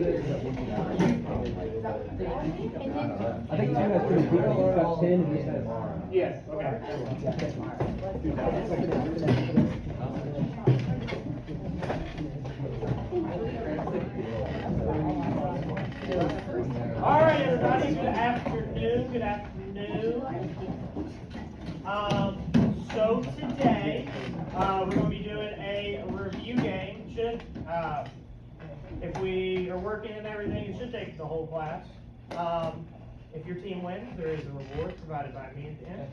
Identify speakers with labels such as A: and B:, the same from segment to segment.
A: think 2 has 3. You've got 10 and you said
B: Yes, okay. All right, everybody, good afternoon, good afternoon. So today, we're going to be doing a review game. If we are working and everything, it should take the whole class. If your team wins, there is a reward provided by me at the end.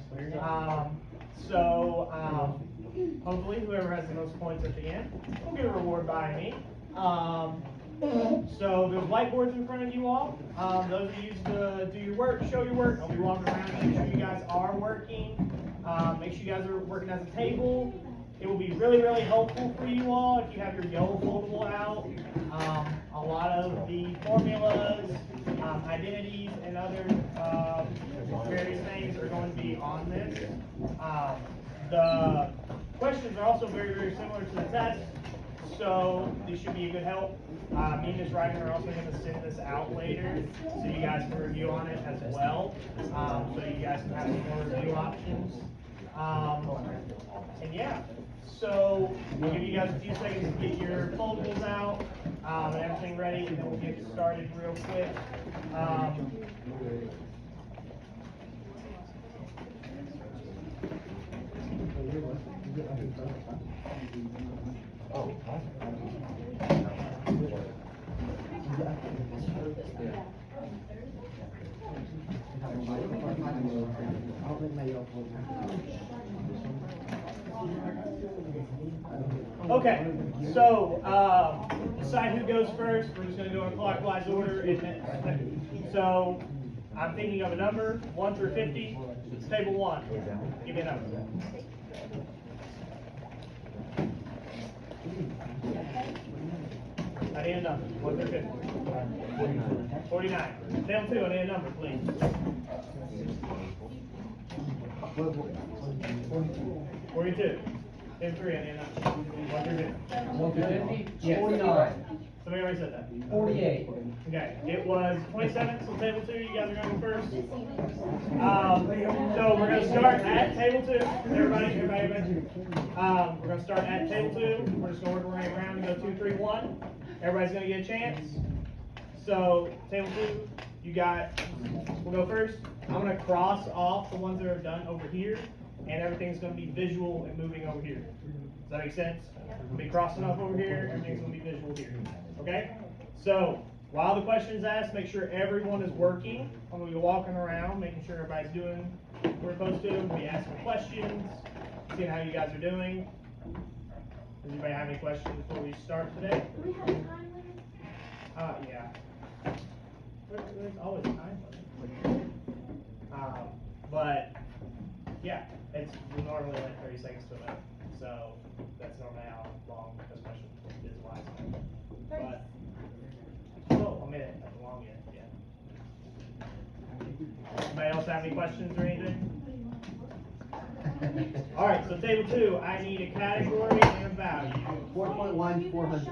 B: Hopefully whoever has the most points at the end will get a reward by me. So there's whiteboards in front of you all. Those of you to do your work, show your work. I'll be walking around, make sure you guys are working. Make sure you guys are working as a table. It will be really, really helpful for you all if you have your yellow foldable out. A lot of the formulas, identities, and other various things are going to be on this. The questions are also very, very similar to the test, so these should be a good help. Me and Ms. Ryder are also going to send this out later, so you guys can review on it as well, so you guys can have some more review options. And yeah, so we'll give you guys a few seconds to get your foldables out and everything ready, and then we'll get started real quick. Okay, so decide who goes first. We're just going to go in clockwise order. So I'm thinking of a number, 1 through 50. It's table 1. Give me a number. I need a number. 1 through 50. 49. Table 2, I need a number, please. 42. Table 3, I need a number. 1 through 50.
A: 1 through 50?
B: Yes.
A: 49.
B: Somebody already said that.
A: 48.
B: Okay, it was 27, so table 2, you guys are going to go first. So we're going to start at table 2. Everybody. We're going to start at table 2. We're just going to work our way around and go 2, 3, 1. Everybody's going to get a chance. So table 2, we'll go first. I'm going to cross off the ones that are done over here, and everything's going to be visual and moving over here. Does that make sense? We'll be crossing off over here, everything's going to be visual here. Okay? So, while the question is asked, make sure everyone is working. I'm going to be walking around, making sure everybody's doing what we're supposed to. We'll be asking questions, seeing how you guys are doing. Does anybody have any questions before we start today?
C: Do we have a time limit?
B: Yeah. There's always a time limit. But, yeah, we normally like 30 seconds to a minute. So, that's normally how long this question is wise. But, well, a minute at the longest, yeah. Anybody else have any questions or anything? Alright, so table 2, I need a category and a value.
A: 4.1, 400.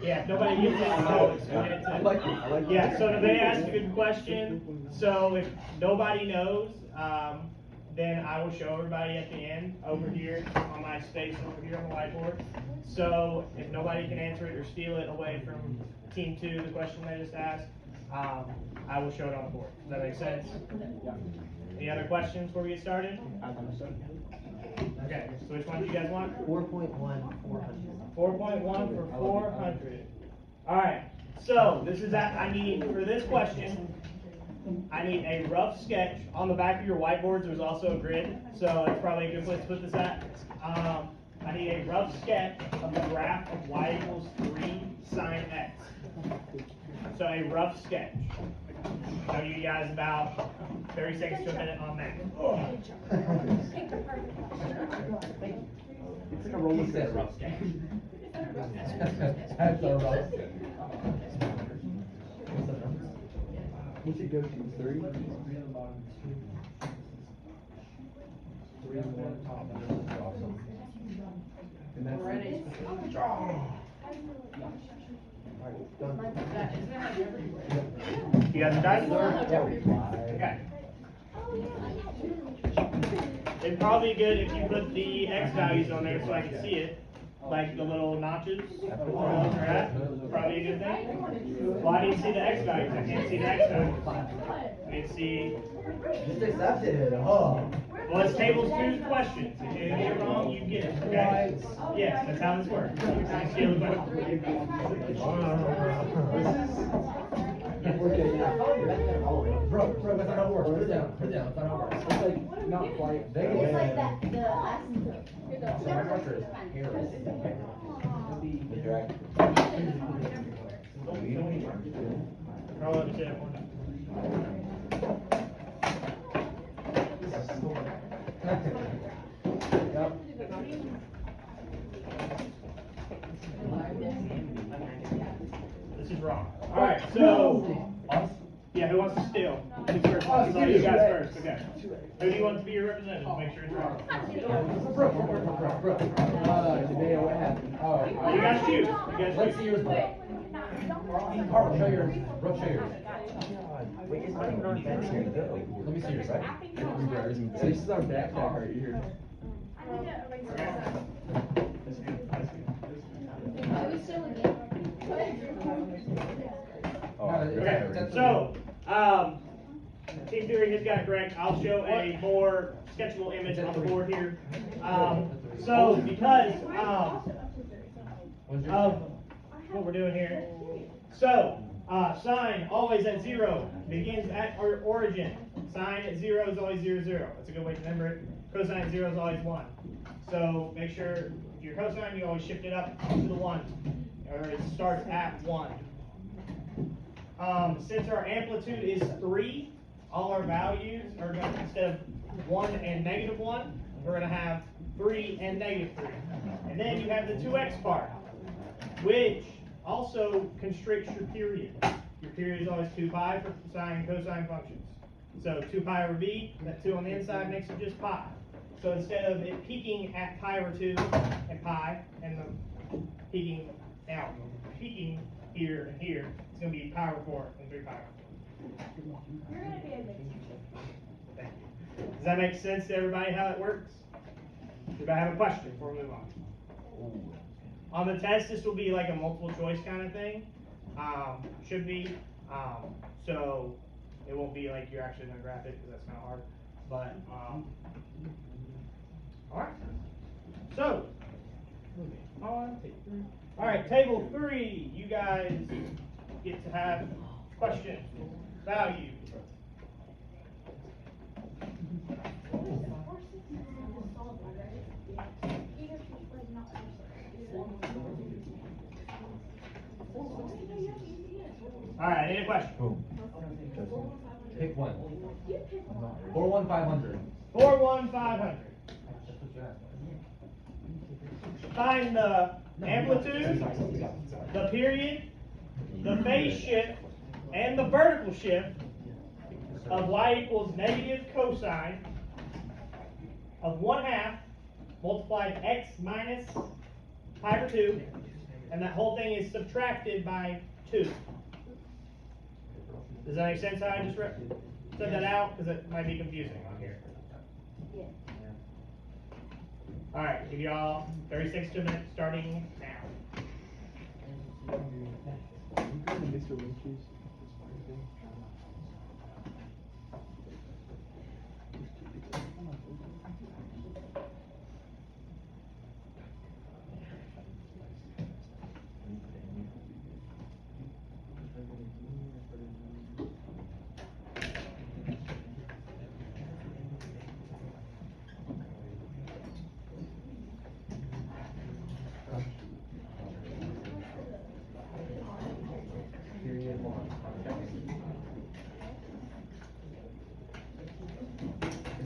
B: Yeah, if nobody gets it, so it's
A: I like it.
B: Yeah, so they asked a good question. So if nobody knows, then I will show everybody at the end over here on my space over here on the whiteboard. So if nobody can answer it or steal it away from team 2, the question they just asked, I will show it on the board. Does that make sense? Any other questions before we get started? Okay, so which one do you guys want?
A: 4.1, 400.
B: 4.1 for 400. Alright, so this is I need, for this question, I need a rough sketch. On the back of your whiteboards, there's also a grid, so that's probably a good place to put this at. I need a rough sketch of the graph of y equals 3 sine x. So a rough sketch. I'll give you guys about 30 seconds to a minute on that.
A: It's like a roller coaster.
B: Rough sketch.
A: That's a rough sketch. What's it go to? 30? 3 on the bottom, 2. 3 on the top. And that's ready.
B: You guys are done?
A: Yeah.
B: Okay. It'd probably be good if you put the X values on there so I can see it. Like the little notches of where those are at. Probably a good thing. Well, I need to see the X values. I can't see the X values. I need to see.
A: Just accepted it, oh.
B: Well, it's tables 2 questions. If you get it wrong, you get it. Okay? Yes, that's how this works. You steal the question.
A: Bro, that's not how it works. Put it down, that's not how it works. It's like, not quite.
D: It's like that, the last.
A: So my marker is Harris.
B: Roll up to it.
A: Yep.
B: This is wrong. Alright, so. Yeah, who wants to steal? Who's first? I'll tell you guys first. Okay. Who do you want to be your representative? Make sure it's wrong.
A: Bro. Today what happened? Oh,
B: You guys choose.
A: Let's see yours, bro. Carl, show yours. Bro, show yours.
E: Wait, it's not even on bench here. Go.
A: Let me see yours, right? So this is our backpack right here.
B: Okay, so, Team Theory has got it correct. I'll show a more sketchable image on the board here. So, because of what we're doing here, so sign always at 0 begins at our origin. Sign at 0 is always 0, 0. That's a good way to remember it. Cosine at 0 is always 1. So make sure if your cosine, you always shift it up to the 1, or it starts at 1. Since our amplitude is 3, all our values are going to, instead of 1 and -1, we're going to have 3 and -3. And then you have the 2x part, which also constricts your period. Your period is always 2 pi for sine and cosine functions. So 2 pi over b, that 2 on the inside makes it just pi. So instead of it peaking at pi over 2 and pi, and the peaking out, peaking here and here, it's going to be pi over 4 and 3 pi over 4.
D: You're gonna be a good teacher.
B: Thank you. Does that make sense to everybody how it works? Anybody have a question before we move on? On the test, this will be like a multiple choice kind of thing. Should be. So it won't be like you're actually going to graph it because that's kind of hard. But, alright. So, alright, table 3, you guys get to have question, value. Alright, I need a question.
A: Pick one. 41500.
B: 41500. Find the amplitude, the period, the phase shift, and the vertical shift of y equals negative cosine of 1/2 multiplied x minus pi over 2, and that whole thing is subtracted by 2. Does that make sense how I just said that out? Because it might be confusing on here.
D: Yeah.
B: Alright, give y'all 36 to a minute starting now.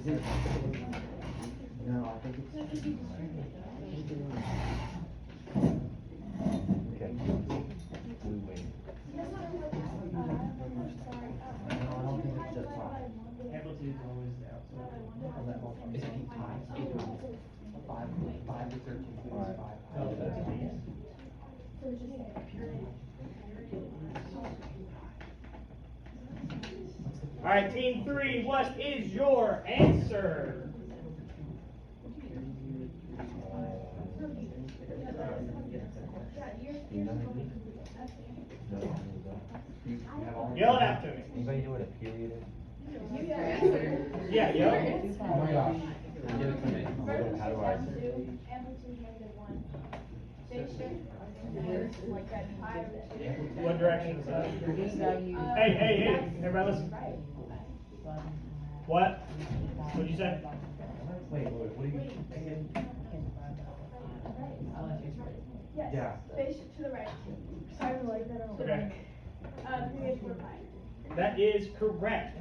A: Is it? No, I think it's.
E: Okay. We wait.
A: No, I don't think it's just pi.
B: Amplitude is always the outside.
A: On that whole thing. Is it pi? 8 pi. 5 to 13 is 5.
B: No, that's a piece. Alright, team 3, what is your answer? Yell it out to me.
E: Anybody know what a period is?
B: Yeah, yell.
A: Oh my gosh.
E: Give it to me. How do I?
B: What direction is that? Hey, everybody listen. What? What'd you say?
E: Wait, what are you saying?
D: Yes.
E: Yeah.
D: Spaceship to the right. Sorry, like that.
B: Okay.
D: Period to the right.
B: That is correct.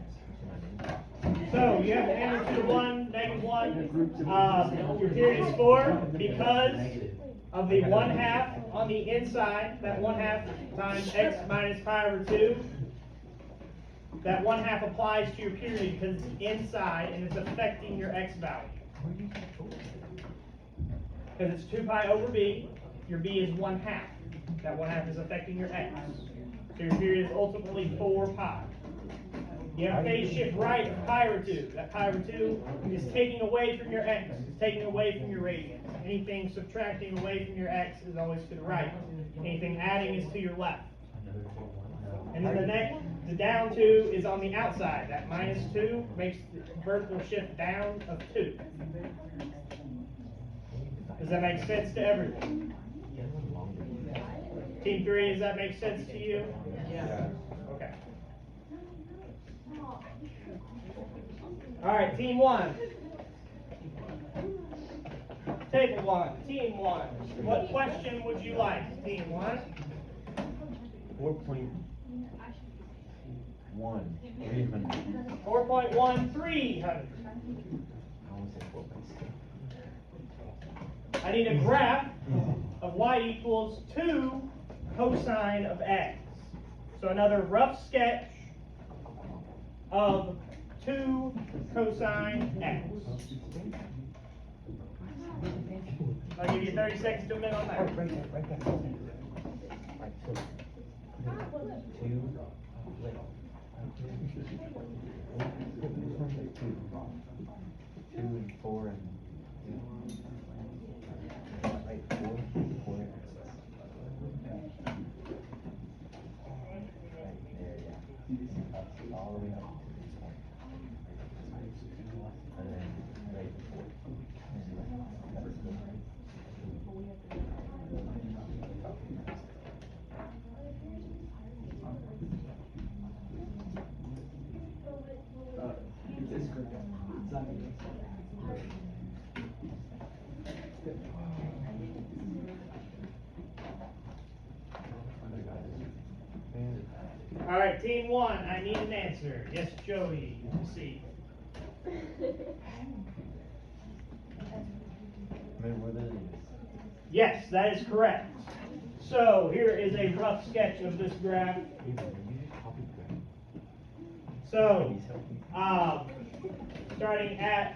B: So you have an amplitude of 1, -1. Your period is 4 because of the 1/2 on the inside. That 1/2 times x minus pi over 2. That 1/2 applies to your period because it's inside and it's affecting your x value. Because it's 2 pi over b, your b is 1/2. That 1/2 is affecting your x. So your period is ultimately 4 pi. You have a phase shift right of pi over 2. That pi over 2 is taking away from your x, it's taking away from your radians. Anything subtracting away from your x is always to the right. Anything adding is to your left. And then the down 2 is on the outside. That -2 makes the vertical shift down of 2. Does that make sense to everyone? Team 3, does that make sense to you?
E: Yeah.
B: Okay. Alright, team 1. Table 1, team 1. What question would you like, team 1?
E: 4.1. 300.
B: 4.1, 300.
E: I almost said 4.6.
B: I need a graph of y equals 2 cosine of x. So another rough sketch of 2 cosine x. I'll give you 30 seconds to a minute on that.
E: Right there. Right, so, 2, like, 2 and 4 and 2. Right, 4, 4. Right there, yeah. All the way up to this point. And then right 4.
B: Alright, team 1, I need an answer. Yes, Joey, proceed. Yes, that is correct. So here is a rough sketch of this graph. So, starting at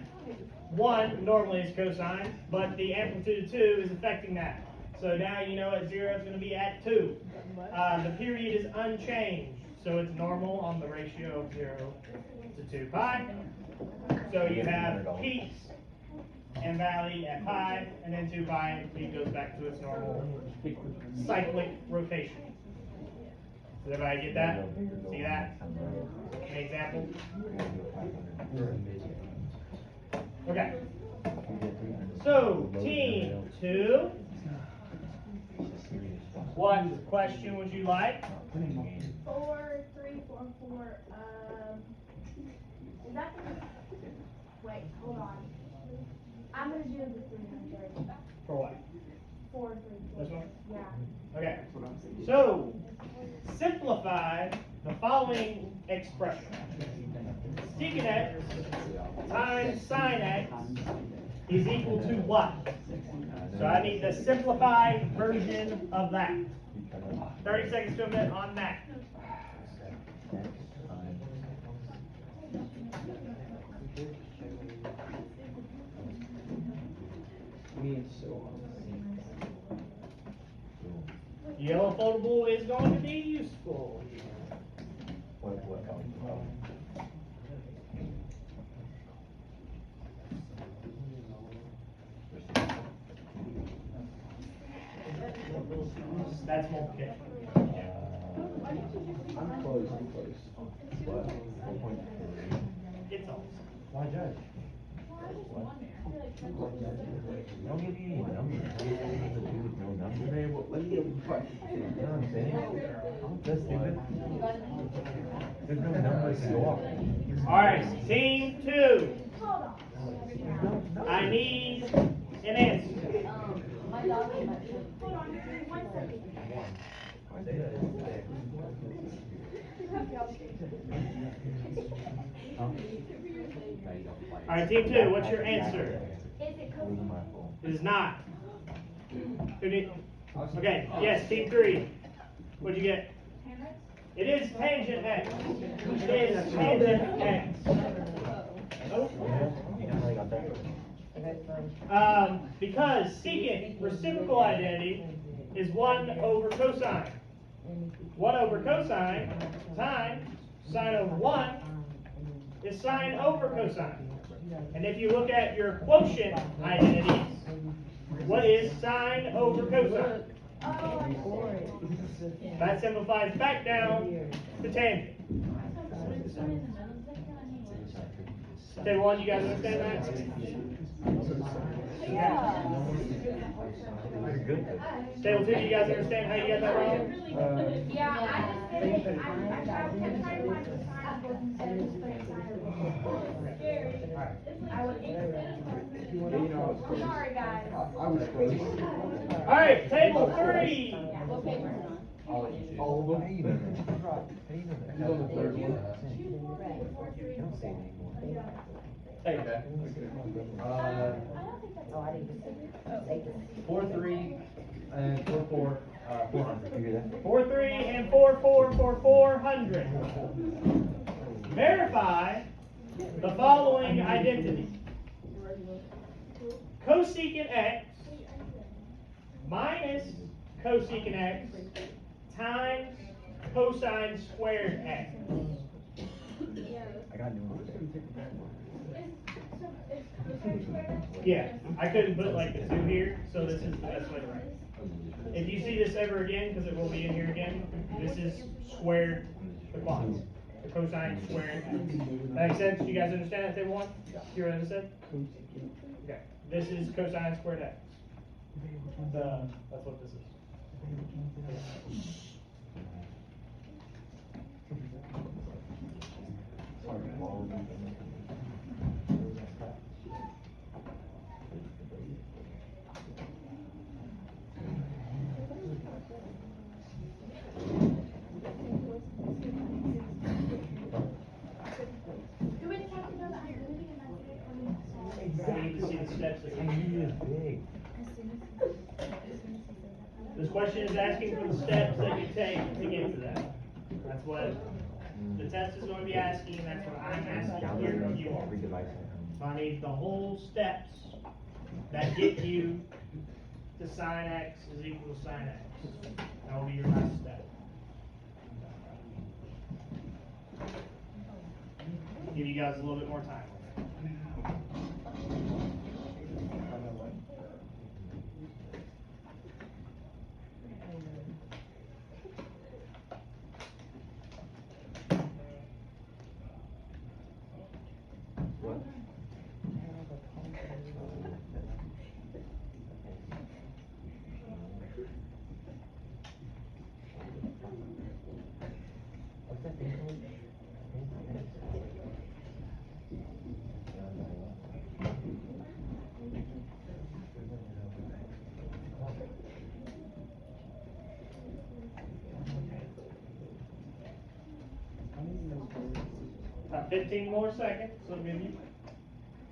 B: 1 normally is cosine, but the amplitude of 2 is affecting that. So now you know at 0 is going to be at 2. The period is unchanged, so it's normal on the ratio of 0 to 2 pi. So you have peaks and valley at pi, and then 2 pi, it goes back to its normal cyclic rotation. Does everybody get that? See that? An example? Okay. So, team 2, what question would you like?
D: 4, 3, 4, 4. Is that the... Wait, hold on. I'm gonna do the 300.
B: For what?
D: 4, 3, 4.
B: This one?
D: Yeah.
B: Okay. So, simplify the following expression. Secant x times sine x is equal to what? So I need the simplified version of that. 30 seconds to a minute on that. Yellow foldable is going to be useful. That's multiplication.
A: I'm close, I'm close.
E: What? 4.3.
B: It's all.
A: Why judge?
E: Don't give me any numbers. What do you think to do with no numbers?
A: Man, well, let me practice.
E: You know what I'm saying? That's stupid. There's no numbers to go off.
B: Alright, team 2.
D: Hold on.
B: I need an answer.
D: Hold on, one second.
B: Alright, team 2, what's your answer?
D: Is it
E: It was my fault.
B: It is not. Who did? Okay, yes, team 3. What'd you get? It is tangent x. It is tangent x.
E: You know how I got that?
B: Because secant reciprocal identity is 1 over cosine. 1 over cosine times sine over 1 is sine over cosine. And if you look at your quotient identities, what is sine over cosine? That simplifies back down to tangent. Table 1, you guys understand that?
E: You're good.
B: Table 2, you guys understand how you got that wrong?
D: Yeah, I just did it. I tried to find the sign was instead of just putting sign over. I was sorry, guys.
A: I was close.
B: Alright, table 3.
A: All of them?
E: How you know that? How you know that?
A: He's on the third one.
E: Don't say it anymore.
B: Hey,
A: 4-3 and 4-4, 400.
E: You hear that?
B: 4-3 and 4-4 for 400. Verify the following identity. Cosecant x minus cosecant x times cosine squared x.
E: I got new ones.
B: Yeah, I couldn't put like the 2 here, so this is the best way to write it. If you see this ever again, because it will be in here again, this is squared the quads. The cosine squared x. That makes sense? You guys understand that, table 1? You hear what I just said? Okay. This is cosine squared x. That's what this is.
D: Do we just have to know that I'm moving and that's it?
B: I need to see the steps that
E: And
B: you
E: he is big.
B: This question is asking for the steps that you take to get to that. That's what the test is going to be asking, and that's what I'm asking here of you all.
E: Every device.
B: So I need the whole steps that get you to sine x is equal to sine x. That will be your last step. Give you guys a little bit more time.
E: What? What's that thing called?
B: About 15 more seconds, so give you.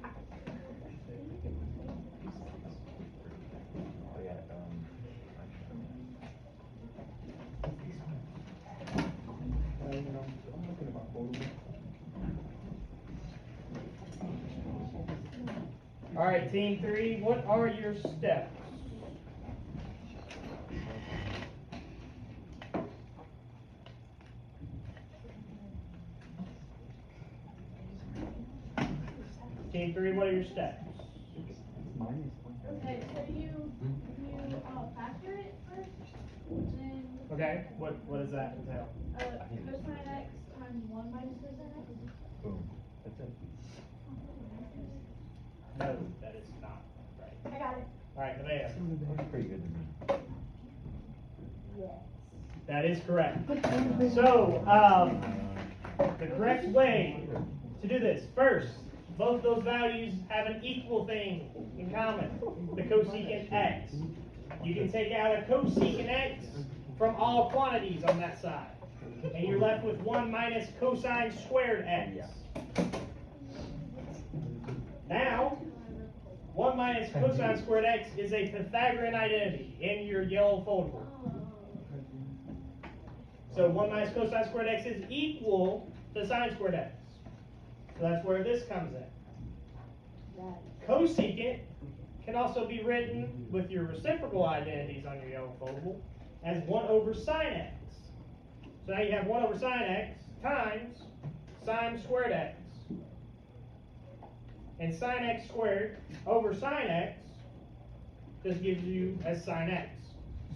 E: Oh yeah,
A: I'm looking at my folder.
B: Alright, team 3, what are your steps? Team 3, what are your steps?
A: Minus.
D: Okay, so you factor it first?
B: Okay, what does that entail?
D: Cosine x times 1 minus cosine x.
E: Boom. That's it.
B: No, that is not right.
D: I got it.
B: Alright, Nevaeh.
E: That's pretty good to me.
D: Yes.
B: That is correct. So, the correct way to do this, first, both those values have an equal thing in common, the cosecant x. You can take out a cosecant x from all quantities on that side, and you're left with 1 minus cosine squared x. Now, 1 minus cosine squared x is a Pythagorean identity in your yellow foldable. So 1 minus cosine squared x is equal to sine squared x. So that's where this comes in. Cosecant can also be written with your reciprocal identities on your yellow foldable as 1 over sine x. So now you have 1 over sine x times sine squared x. And sine x squared over sine x just gives you as sine x.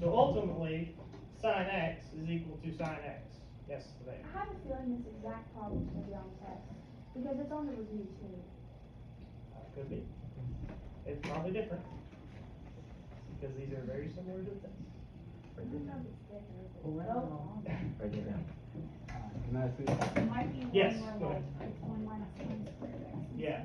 B: So ultimately, sine x is equal to sine x. Yes, there.
D: I have a feeling this exact problem is going to be on the test. Because it's on the review too.
B: Could be. It's probably different. Because these are very similar to this.
E: Write it down.
D: Well,
E: Write it down.
A: Can I see it?
D: it might be
B: Yes,
D: one
B: go
D: where
B: ahead.
D: like it's 1 minus sine squared x.
B: Yeah.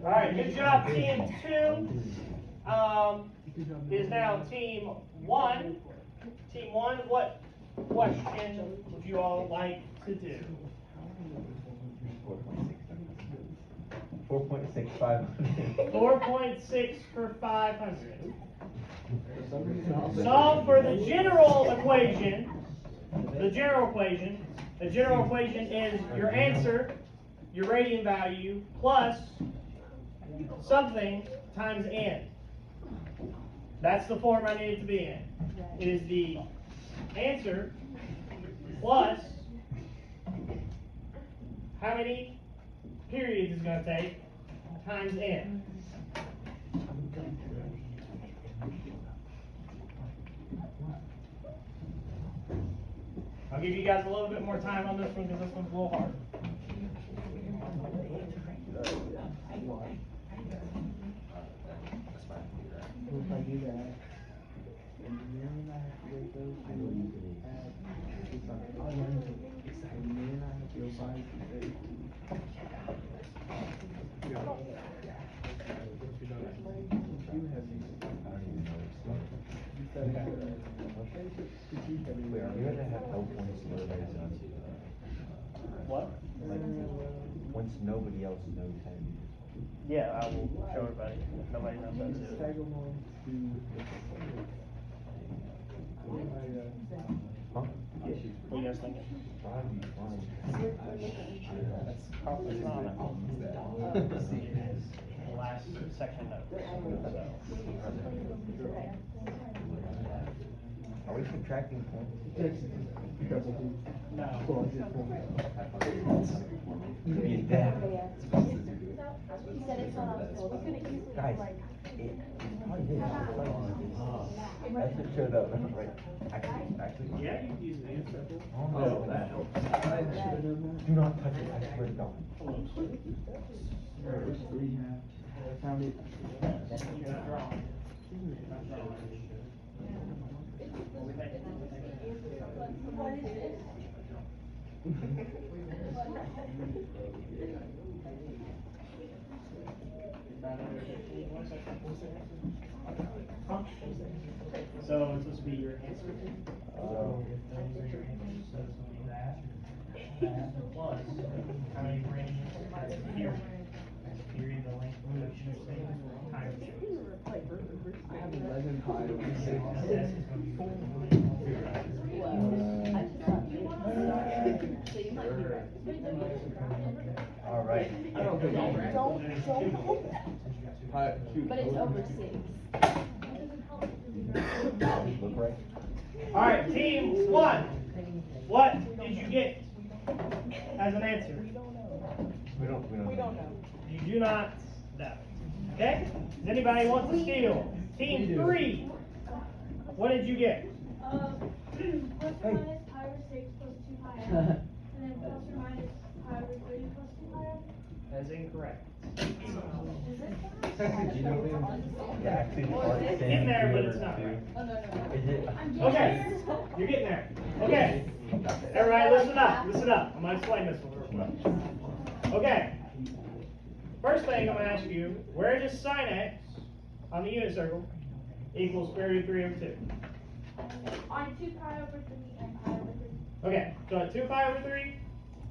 B: Alright, good job, team 2. Is now team 1. Team 1, what question would you all like to do?
E: 4.6500.
B: 4.6 for 500. Solve for the general equation. The general equation. The general equation is your answer, your radian value, plus something times n. That's the form I need it to be in. It is the answer plus how many periods it's going to take times n. I'll give you guys a little bit more time on this one because this one's a little hard.
A: If I do that, and then I have to rate those two, it's like, oh, and then I have to go by the You have these.
E: I don't even know
A: You said that.
E: Wait, are we gonna have no points surveys on?
B: What?
E: Like, once nobody else knows how to do this.
B: Yeah, I will show everybody. Nobody knows how to do
A: Tag
B: it.
A: them on to
E: Huh?
B: What are you guys thinking?
E: That'd be fun.
B: That's probably not it is the last section note.
E: Are we subtracting points?
B: No.
E: Be a dad.
D: He said it's not on school. It's gonna easily
E: Guys,
D: like.
E: it probably is. That's what showed up, right? Actually.
B: Yeah, you can use an answer.
E: Oh, that helps. Do not touch it, I swear to God.
A: I found it.
B: You're not drawing. You're not drawing. What we think? Huh? So it's supposed to be your answer. Those are your answers. So it's gonna be that plus how many rings here. Period, the length of which you say times two.
A: I have 11 piles.
B: S is gonna be 4.
E: All right.
A: I don't think
D: But it's over 6.
E: Look right.
B: All right, team 1. What did you get as an answer?
E: We don't know.
B: You do not know. Okay? Does anybody want to steal? Team 3, what did you get?
D: Plus or minus pi over 6 plus 2 pi f. And then plus or minus pi over 3 plus 2 pi f.
B: That's incorrect.
D: Is it?
E: You know, yeah, actually,
B: In there, but it's not right.
E: Is it?
B: Okay, you're getting there. Okay, everybody listen up, listen up. I'm gonna explain this one real quick. Okay, first thing I'm gonna ask you, where does sine x on the unit circle equals square root of 3 over 2?
D: On 2 pi over 3 and pi over 3.
B: Okay, so at 2 pi over 3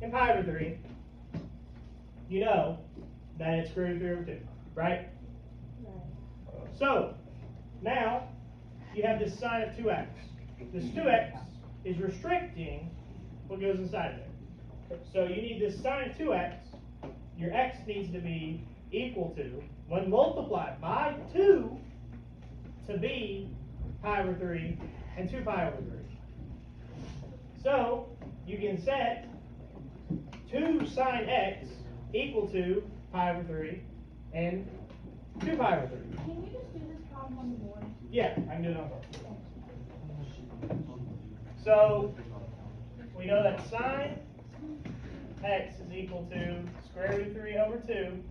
B: and pi over 3, you know that it's square root of 3 over 2, right? So, now, you have this sine of 2x. This 2x is restricting what goes inside of it. So you need this sine of 2x, your x needs to be equal to, when multiplied by 2, to be pi over 3 and 2 pi over 3. So, you can set 2 sine x equal to pi over 3 and 2 pi over 3.
D: Can you just do this problem on the board?
B: Yeah, I can do it on both. So, we know that sine x is equal to square root of 3 over 2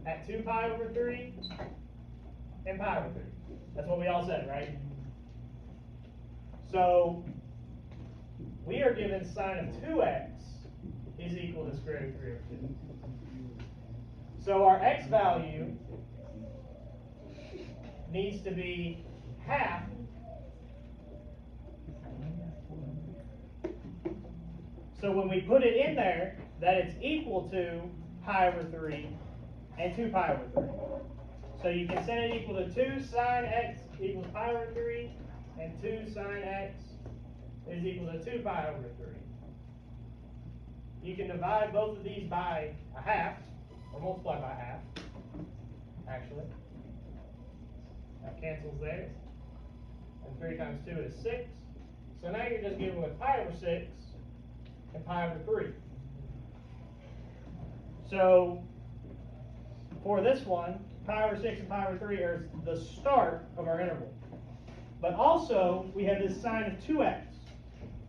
B: at 2 pi over 3 and pi over 3. That's what we all said, right? So, we are given sine of 2x is equal to square root of 3 over 2. So our x value needs to be half so when we put it in there, that it's equal to pi over 3 and 2 pi over 3. So you can set it equal to 2 sine x equals pi over 3 and 2 sine x is equal to 2 pi over 3. You can divide both of these by a half, or multiply by half, actually. That cancels there. And 3 times 2 is 6. So now you're just given with pi over 6 and pi over 3. So, for this one, pi over 6 and pi over 3 are the start of our interval. But also, we have this sine of 2x.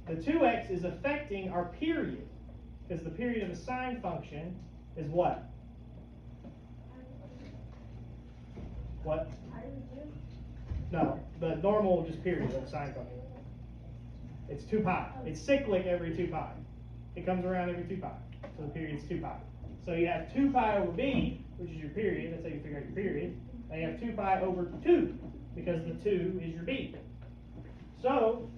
B: The 2x is affecting our period, because the period of a sine function is what? What? No, the normal just period of a sine function. It's 2 pi. It's cyclic every 2 pi. It comes around every 2 pi. So the period is 2 pi. So you have 2 pi over b, which is your period. That's how you figure out your period. And you have 2 pi over 2, because the 2 is your b. So,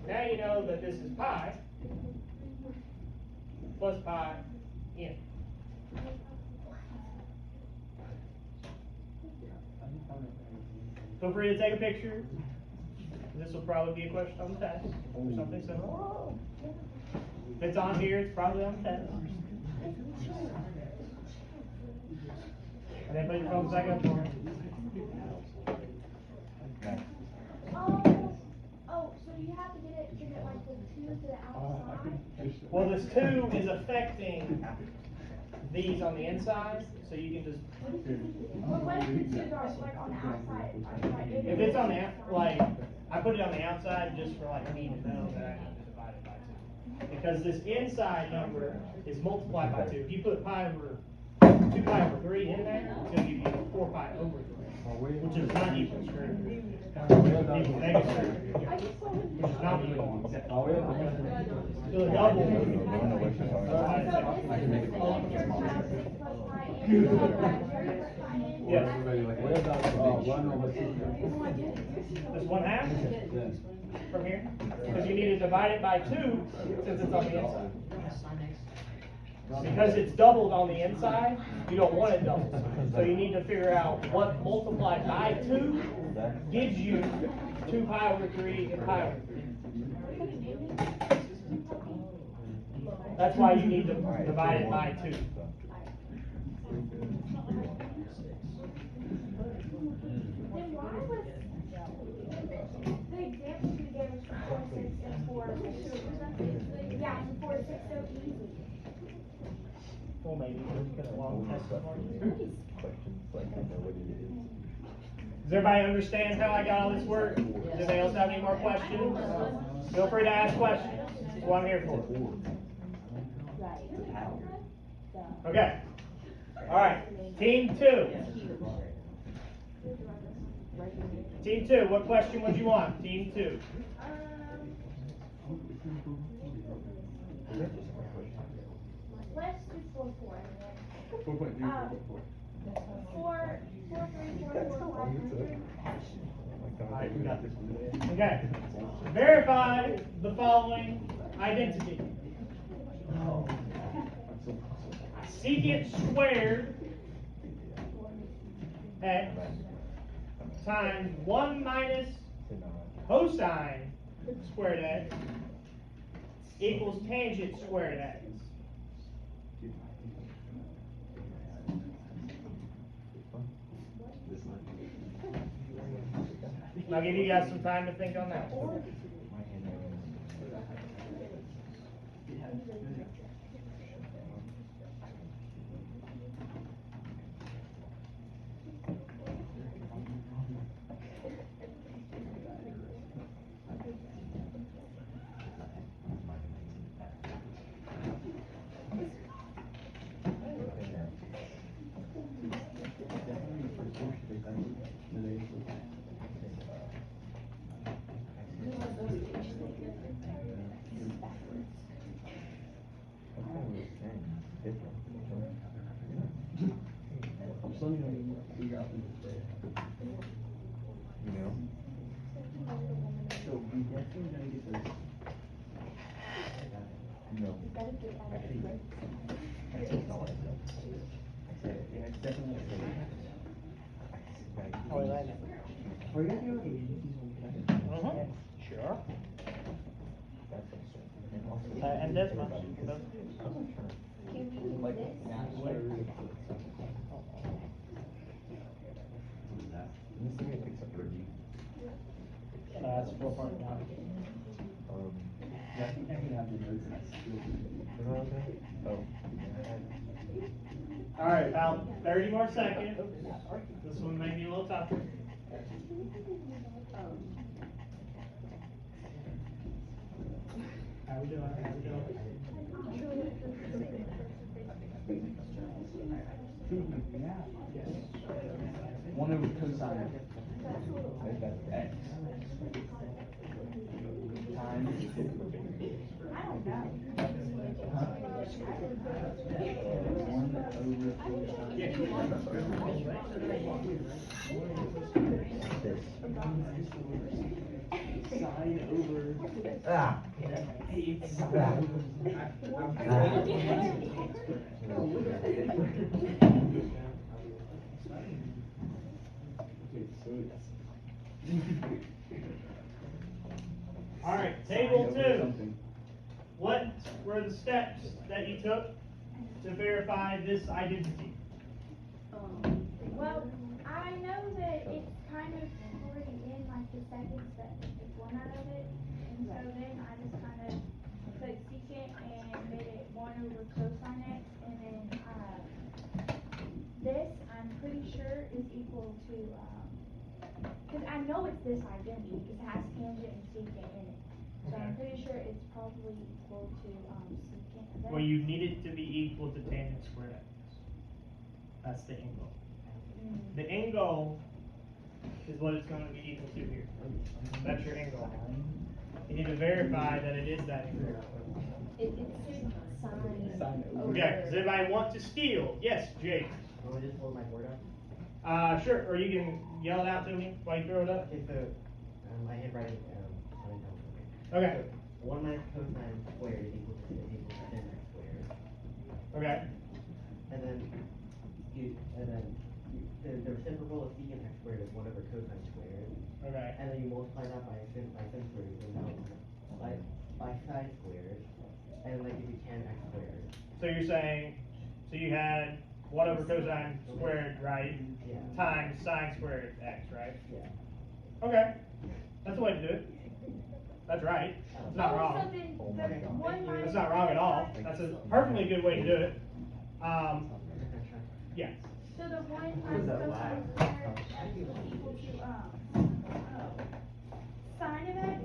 B: now you know that this is pi plus pi in. Feel free to take a picture. This will probably be a question on the test, or something similar. If it's on here, it's probably on the test. And then put your phones back up for me.
D: So do you have to get it like the 2 to the outside?
B: Well, this 2 is affecting these on the inside, so you can just.
D: Well, what if the 2s are like on the outside?
B: If it's on the like, I put it on the outside just for like me to know that I have to divide it by 2, because this inside number is multiplied by 2. If you put pi over 2 pi over 3 in there, it's going to give you 4 pi over 3, which is not equal to square root. Equal negative square root, which is not what you want. So the double. Yes. This 1/2 from here, because you need to divide it by 2 since it's on the inside. Because it's doubled on the inside, you don't want it doubled. So you need to figure out what multiplied by 2 gives you 2 pi over 3 and pi over 3. That's why you need to divide it by 2.
D: Then why was the example you gave us for 4, 6, and 4, yeah, 4, 6 so easy?
B: Well, maybe we'll get a long test tomorrow.
E: Questions, like I know what it is.
B: Does everybody understand how I got all this work? Does anybody else have any more questions? Feel free to ask questions. That's what I'm here for. Okay. All right. Team 2. Team 2, what question would you want? Team 2.
D: Let's do 4-4.
A: 4.3.
D: 4, 3, 4, 4, 5.
A: Alright, we got this one.
B: Okay. Verify the following identity. Secant squared x times 1 minus cosine squared x equals tangent squared x. I'll give you guys some time to think on that.
A: Figure out
E: You know?
A: so we definitely gonna get those.
E: No. Actually, that's not what I said. I said,
A: Yeah, it's definitely.
B: Oh, we landed.
A: Are you gonna be okay?
B: Sure.
E: That's absurd. And also.
B: And this one.
E: Like, Let me see if it picks up your G.
B: That's 4.1.
A: Yeah, I think I can have the notes and I still.
E: Oh.
B: Alright, about 30 more seconds. This one may be a little tougher. How we doing? How we doing?
A: Yeah. Yes. 1 over cosine x times.
D: I don't know.
A: Huh? 1 over sine over.
E: Ah!
A: Hey, it's
B: Alright, table 2. What were the steps that you took to verify this identity?
D: Well, I know that it's kind of already in like the second step, the format of it, and so then I just kind of put secant and made it 1 over cosine x, and then this I'm pretty sure is equal to because I know it's this identity because it has tangent and secant in it, so I'm pretty sure it's probably equal to secant. of
B: Well,
D: x.
B: you need it to be equal to tangent squared x. That's the end goal. The end goal is what it's going to be equal to here. That's your end goal. You need to verify that it is that end goal.
F: It's sine over.
B: Okay, does anybody want to steal? Yes, Jake.
C: Want me to just hold my board up?
B: Sure, or you can yell it out to me while you throw it up.
C: Okay, so, my handwriting,
B: Okay,
C: 1 minus cosine squared is equal to 10 x squared.
B: okay,
C: And then, the reciprocal of secant x squared is 1 over cosine squared.
B: okay.
C: And then you multiply that by sin squared, and now by sine squared, and then that gives you tan x squared.
B: So you're saying, so you had 1 over cosine squared, right?
C: Yeah.
B: Times sine squared x, right?
C: Yeah.
B: Okay, that's the way to do it. That's right. It's not
D: Oh,
B: wrong.
D: so then the 1 minus
B: That's not wrong at all. That's a perfectly good way to do it. Yeah.
D: So the one times cosine squared is equal to, sine of x?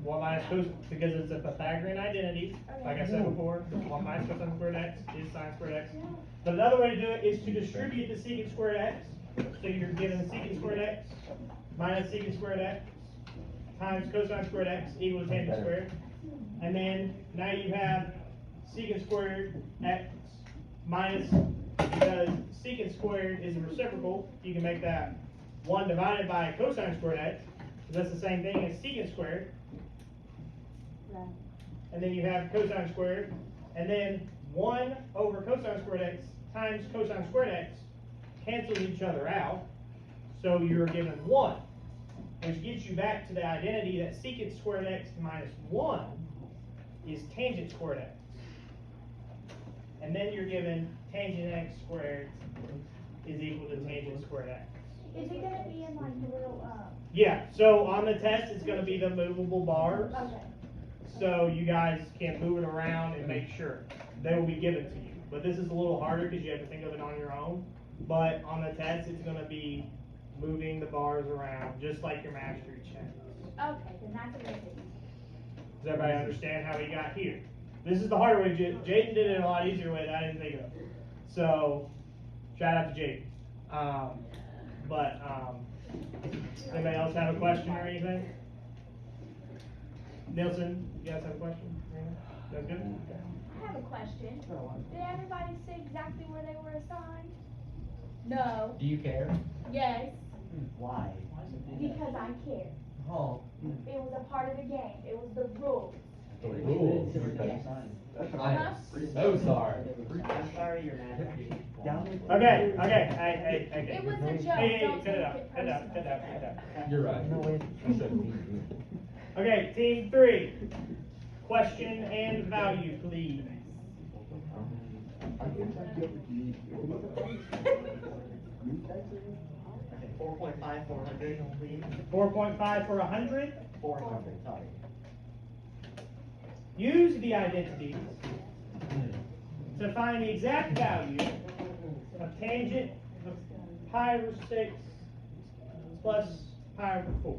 B: 1 minus cosine, because it's a Pythagorean identity, like I said before, 1 minus cosine squared x is sine squared x. But another way to do it is to distribute the secant squared x. So you're given secant squared x minus secant squared x times cosine squared x equals tangent squared. And then now you have secant squared x minus, because secant squared is a reciprocal, you can make that 1 divided by cosine squared x. So that's the same thing as secant squared.
D: Right.
B: And then you have cosine squared, and then 1 over cosine squared x times cosine squared x cancels each other out, so you're given 1, which gets you back to the identity that secant squared x minus 1 is tangent squared x. And then you're given tangent x squared is equal to tangent squared x.
D: Is it gonna be in like the little,
B: Yeah, so on the test, it's gonna be the movable bars.
D: okay.
B: So you guys can move it around and make sure they will be given to you. But this is a little harder because you have to think of it on your own. But on the test, it's gonna be moving the bars around, just like your mastery checks.
D: Okay, then that's a little bit easier.
B: Does everybody understand how we got here? This is the hard way. Jaden did it a lot easier way that I didn't think of. So, shout out to Jaden. Anybody else have a question or anything? Nielsen, you guys have a question? That's good?
D: I have a question. Did everybody say exactly where they were assigned? No.
E: Do you care?
D: Yes,
C: Why?
D: because I care.
C: Oh.
D: It was a part of the game. It was the rules.
E: The rules.
D: Uh-huh.
E: I'm so sorry.
C: I'm sorry you're mad at me.
B: Okay, hey.
D: It was a joke.
B: Hey,
D: Don't
B: cut it
D: take
B: out,
D: it
B: cut it out,
D: personally.
B: cut it out.
E: You're right.
B: Okay, team 3. Question and value, please.
C: 4.5, 400, please.
B: 4.5 for 100.
C: 400, sorry.
B: Use the identities to find the exact value of tangent of pi over 6 plus pi over 4.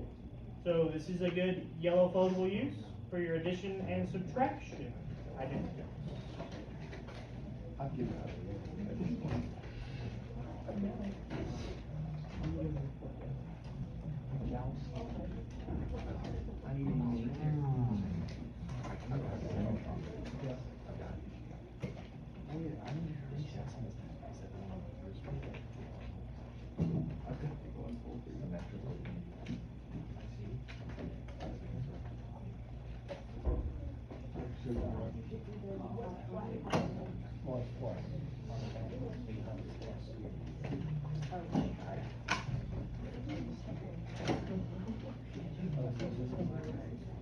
B: So this is a good yellow foldable use for your addition and subtraction identities.
A: I'll give it up. At this point. I need a name.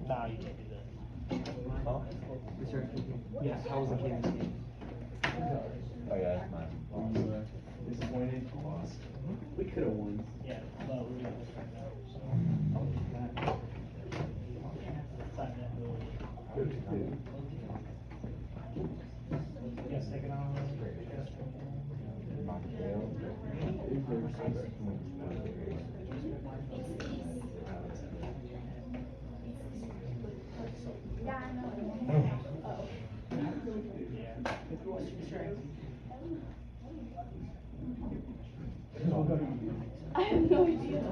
B: Nah, you can't do that.
E: Huh?
A: Yeah, how was the Kansas game?
E: Oh yeah, that's mine.
A: Disappointed? We could have won.
B: Yeah, well, we're doing this right now, so. Sign that really. Yes, take it on.
D: Yeah, I know. I have no idea.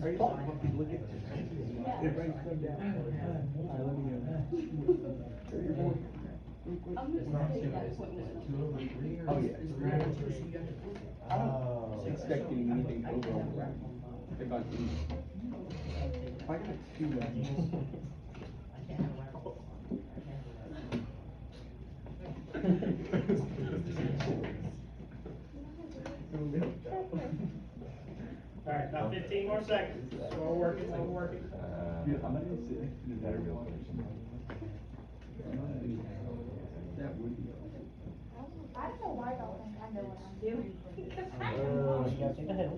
A: Are you talking? Look at everybody's come down. All right, let me go.
F: I'm gonna say that appointment.
A: Oh, yeah. I don't expect anything over. If I got 2
B: Alright, about 15 more seconds. So we're working.
A: Dude, I'm gonna sit next to that real person. That would be.
D: I don't know why y'all think I know what I'm doing. Because I know.
B: You gotta take the hill.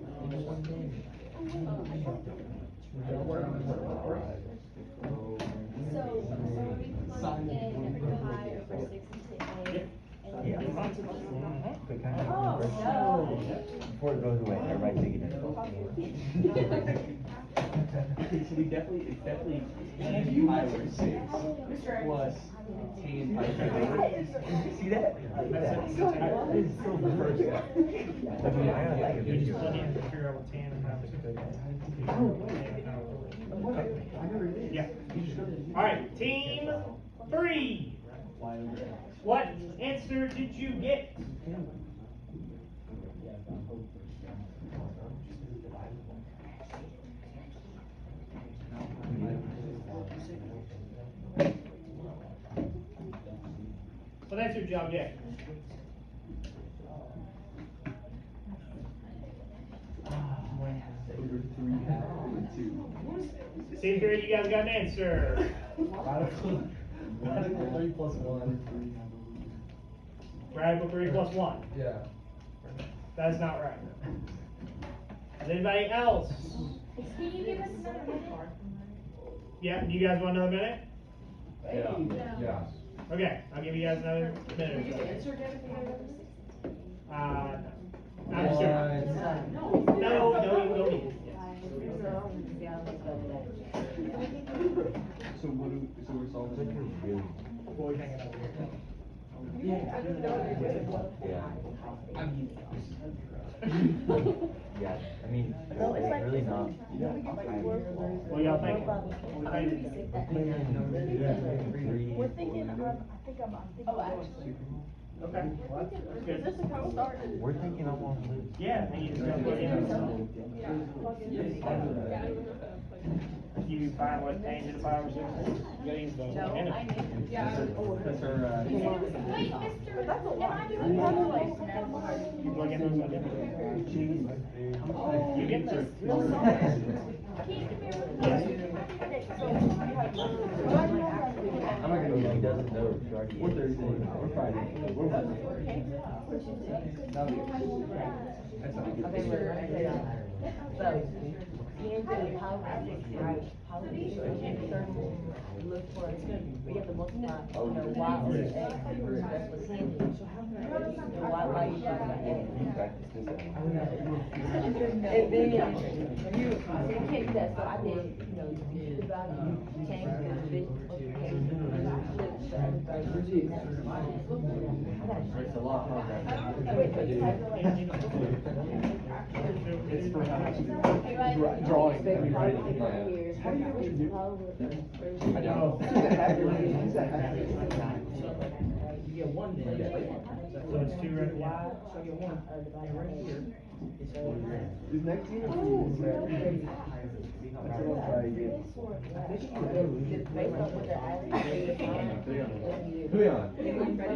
F: So, are we plugging in pi over 6 into A? And then
B: Yeah.
F: we want to be
E: before it goes away, everybody take it.
A: Okay, so it's definitely tan pi over 6 plus tan pi over 6. See that? That is so the first guy.
B: You just plug in to figure out what tan and how to Yeah. Alright, team 3. What answer did you get? What answer did y'all get?
A: Over 3 half over 2.
B: See here, you guys got an answer.
A: Radical 3 plus 1.
B: Radical 3 plus 1.
A: Yeah.
B: That's not right. Is anybody else?
D: Can you give us another minute?
B: Yeah, you guys want another minute?
A: Yeah.
B: Okay, I'll give you guys another minute.
F: We get to answer again if we have another
B: No. I'm sure. No, you don't need it.
A: So we're solving.
B: Boy, hanging out here.
E: Yeah. Yeah, I mean, it's really not.
B: What y'all think?
G: We're thinking, I think I'm thinking.
F: Oh, actually.
B: Okay. Well, that's good.
G: Is this a cold start?
E: We're thinking I'm on loop.
B: Yeah, and you just gotta plug in. You find what tangent of 5 or 6? You gotta use those.
F: No, I need, yeah.
A: That's our,
D: Wait, mister, am I doing
B: You plug in those. You get through.
E: I'm not gonna. He doesn't know. She already
A: we're Thursday. We're Friday. We're Wednesday. That's not good.
G: Okay, we're gonna say that. So, tangent power six, right? Power six, look for, we have to multiply, y over x. That's what tangent. So y equals to x.
E: practice this out.
G: And then, you can't do that, so I did, you the value, change the bit,
E: It's a lot harder.
A: It's for drawing.
G: How do you read it?
A: I know.
H: You get one then.
B: So it's 2 right now.
H: So you get one. Right here.
A: Is next year? That's a little Friday.
G: Based on what they're asking.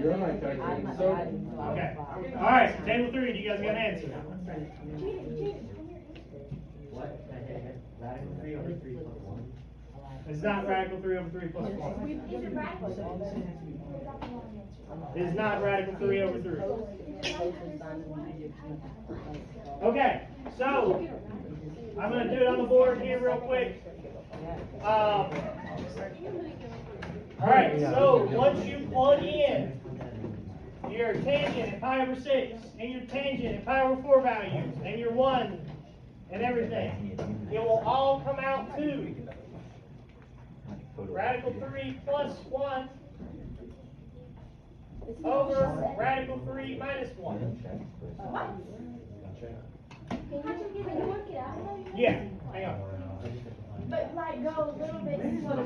A: You're on my calculator. So,
B: Okay. Alright, table 3, do you guys got an answer?
C: What? Radical 3 over 3 plus 1.
B: It's not radical 3 over 3 plus 1.
D: Is it radical?
B: It's not radical 3 over 3. Okay, so I'm gonna do it on the board here real quick. Alright, so once you plug in your tangent at pi over 6, and your tangent at pi over 4 values, and your 1, and everything, it will all come out to radical 3 plus 1 over radical 3 minus 1.
D: What? Can you work it out?
B: Yeah, hang on.
D: But like go a little bit slower.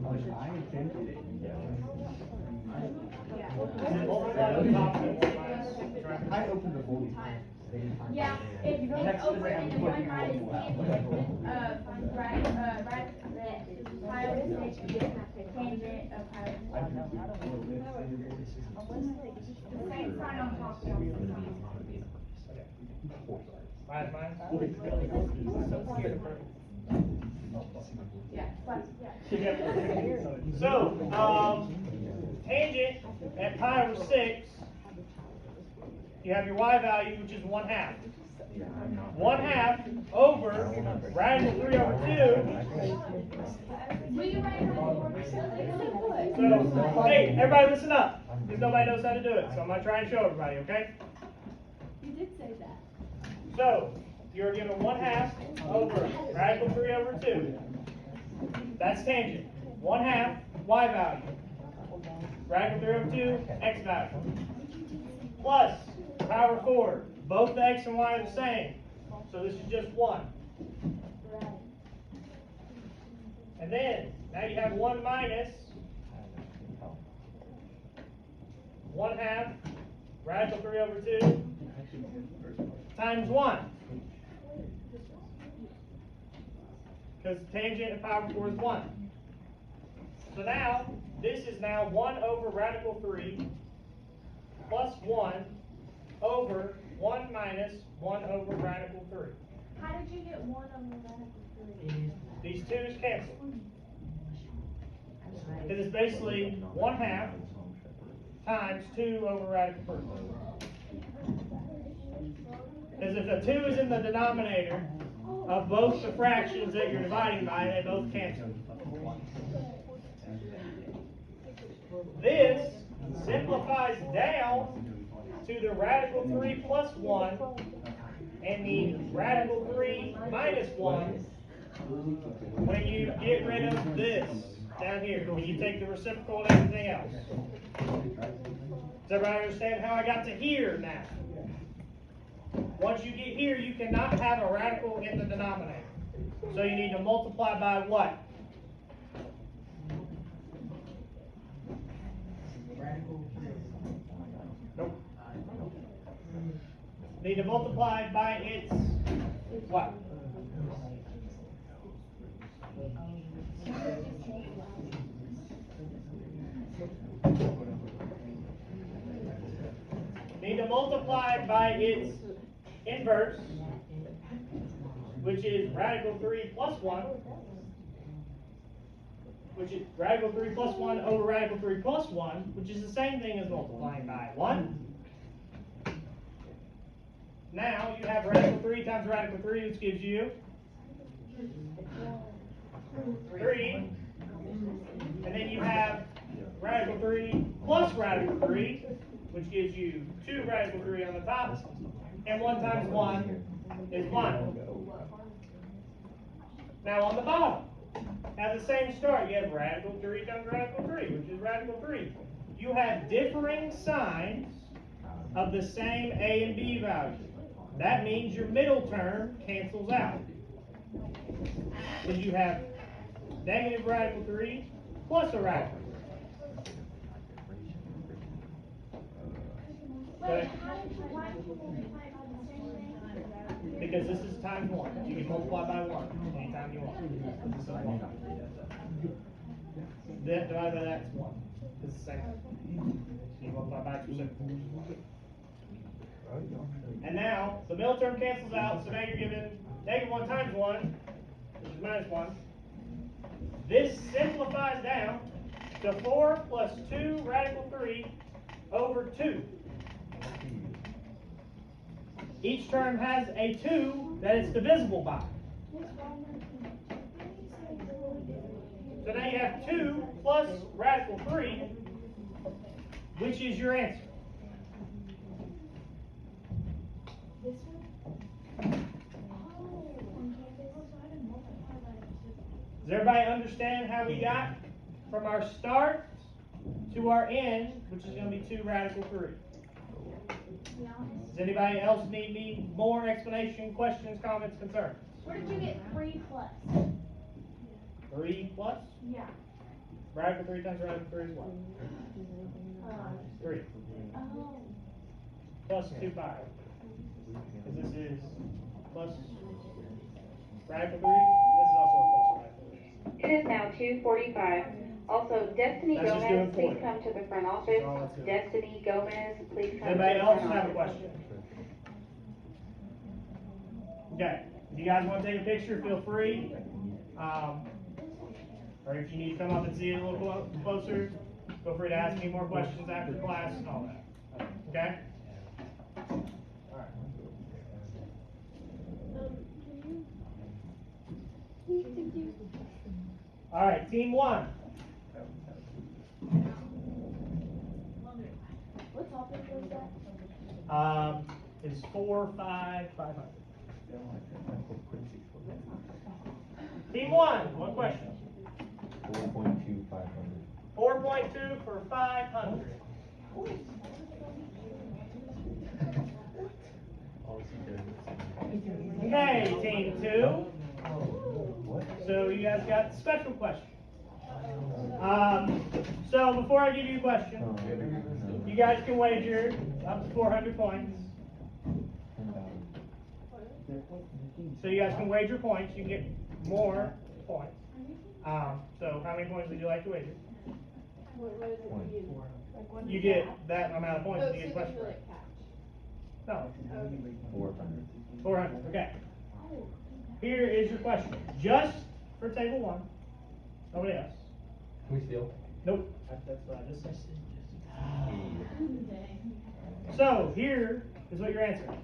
A: I attempted it. I opened the folder.
D: Yeah, if you over in the one right is pi over 6, you get tangent of pi over 6. The same sign on top. Yeah, but, yeah.
B: So, tangent at pi over 6, you have your y value, which is 1/2.
E: Yeah, I'm not.
B: 1/2 over radical 3 over 2.
D: Will you write it on
B: So, hey, everybody listen up, because nobody knows how to do it, so I'm gonna try and show everybody, okay?
F: You did say that.
B: So, you're given 1/2 over radical 3 over 2. That's tangent. 1/2 y value. Radical 3 over 2, x value. Plus, power 4. Both the x and y are the same. So this is just 1. And then, now you have 1 minus 1/2 radical 3 over 2 times 1. Because tangent of power 4 is 1. So now, this is now 1 over radical 3 plus 1 over 1 minus 1 over radical 3.
D: How did you get 1 over radical 3?
B: These 2's cancel. Because it's basically 1/2 times 2 over radical 3. Because if the 2 is in the denominator of both the fractions that you're dividing by, they both cancel. This simplifies down to the radical 3 plus 1 and the radical 3 minus 1 when you get rid of this down here, when you take the reciprocal and everything else. Does everybody understand how I got to here now? Once you get here, you cannot have a radical in the denominator. So you need to multiply by what? Nope. Need to multiply by its what? Need to multiply by its inverse, which is radical 3 plus 1, which is radical 3 plus 1 over radical 3 plus 1, which is the same thing as multiplying by 1. Now you have radical 3 times radical 3, which gives you 3. And then you have radical 3 plus radical 3, which gives you 2 radical 3 on the top. And 1 times 1 is 1. Now on the bottom, at the same start, you have radical 3 times radical 3, which is radical 3. You have differing signs of the same a and b value. That means your middle term cancels out. Because you have negative radical 3 plus a radical 3.
D: Wait, why did you multiply by the same thing?
B: Because this is times 1. You can multiply by 1 anytime you want. Then divided by that is 1. It's the same. You multiply by 2 And now, the middle term cancels out, so now you're given negative 1 times 1, which is minus 1. This simplifies down to 4 plus 2 radical 3 over 2. Each term has a 2 that it's divisible by. So now you have 2 plus radical 3, which is your answer. Does everybody understand how we got from our start to our end, which is going to be 2 radical 3? Does anybody else need more explanation, questions, comments, concerns?
D: Where did you get 3 plus?
B: 3 plus?
D: Yeah.
B: Radical 3 times radical 3 is what? 3.
D: Oh.
B: Plus 2 pi. Because this is plus radical 3. This is also a plus radical 3.
I: It is now 2:45. Also, Destiny
B: That's just
I: Gomez,
B: doing
I: please
B: 40.
I: come to the front
B: That's
I: office.
B: all it's doing.
I: Destiny Gomez, please
B: Does
I: come to the
B: anybody else
I: front
B: have a
I: office.
B: question? Okay. If you guys want to take a picture, feel free. Or if you need to come up and see it a little closer, feel free to ask me more questions after class and all that. Okay? Alright. All right, team one.
G: What topic was that?
B: Is 4, 5, 500. Team one question.
E: 4.2, 500.
B: 4.2 for 500. Okay, team two. So you guys got special questions. So before I give you a question, you guys can wager up to 400 points. So you guys can wager points. You can get more points. So how many points would you like to wager? You get that amount of points to get question right. No.
E: 400.
B: 400. Okay. Here is your question. Just for table one. Nobody else.
E: Can we steal?
B: Nope. That's what I just said. So here is what you're answering.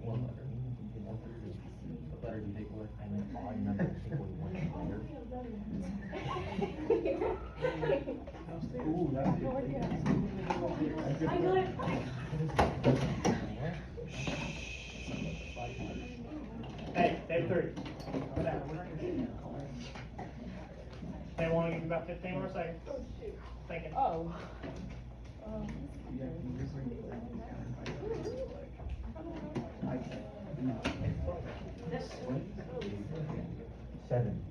E: One letter. What letter do you take away? I mean, odd number, take away one letter.
A: Ooh, that's it.
G: I got it.
B: Hey, table three. They want to give you about 15 more seconds. Thinking.
G: Oh.
E: 7.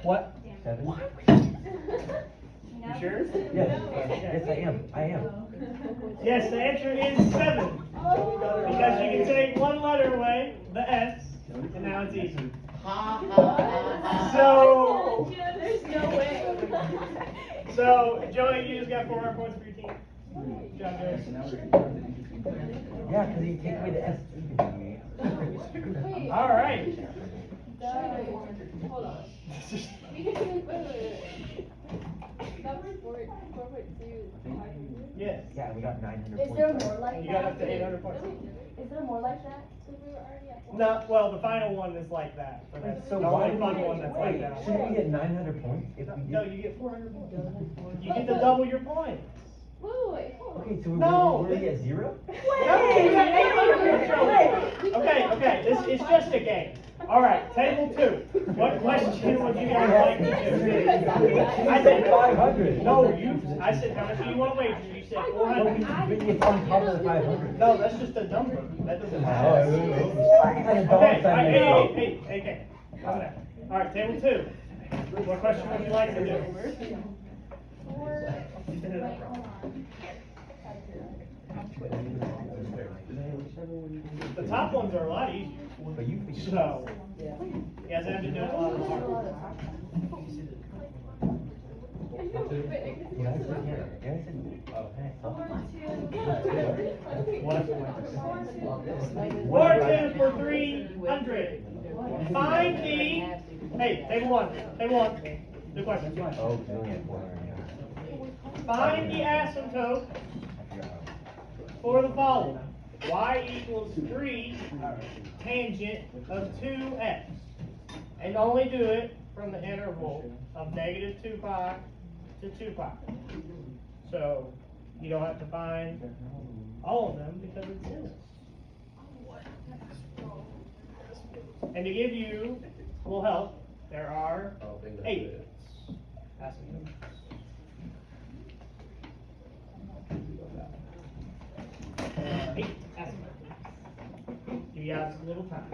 B: What?
E: 7?
B: You sure?
E: Yes, yes, I am.
B: Yes, the answer is 7. Because you can take one letter away, the S, and now it's easy. So,
G: There's no way.
B: so Joey, you just got 400 points for your team. Good job, Joey.
E: Yeah, because you take away the S.
B: All right.
F: Hold on. Wait. That was 4.2.
B: Yes.
E: Yeah, we got 900
G: Is
E: points.
G: there more like that?
B: You got up to 800 points.
G: Is there more like that?
B: No, well, the final one is like that. But that's
E: So
B: the
E: why
B: only fun one that's like that.
E: Shouldn't we get 900 points if we
B: No,
E: did?
B: you get 400 points. You get to double your points.
F: Wait, hold on.
E: Okay, so
B: No.
E: we're at 0?
B: No, you got 800 trophies. Okay, it's just a game. All right, table 2. What question would you guys like to do?
E: I said 500.
B: No, I said, how much do you want to wager? You said 400.
E: But it's on top of the 500.
B: No, that's just a number. That doesn't
E: Oh,
B: matter. Okay, hey. Calm down. All right, table 2. What question would you like to do? The top ones are a lot easier.
E: But you
B: So, you guys have to do a lot of hard work. War 2 for 300. Find the, hey, table 1. Good question.
E: Oh, it's only at 400.
B: Find the asymptote for the following. Y equals 3 tangent of 2x. And only do it from the interval of negative 2 pi to 2 pi. So you don't have to find all of them because it's endless. And to give you a little help, there are 8 asymptotes. You guys a little time.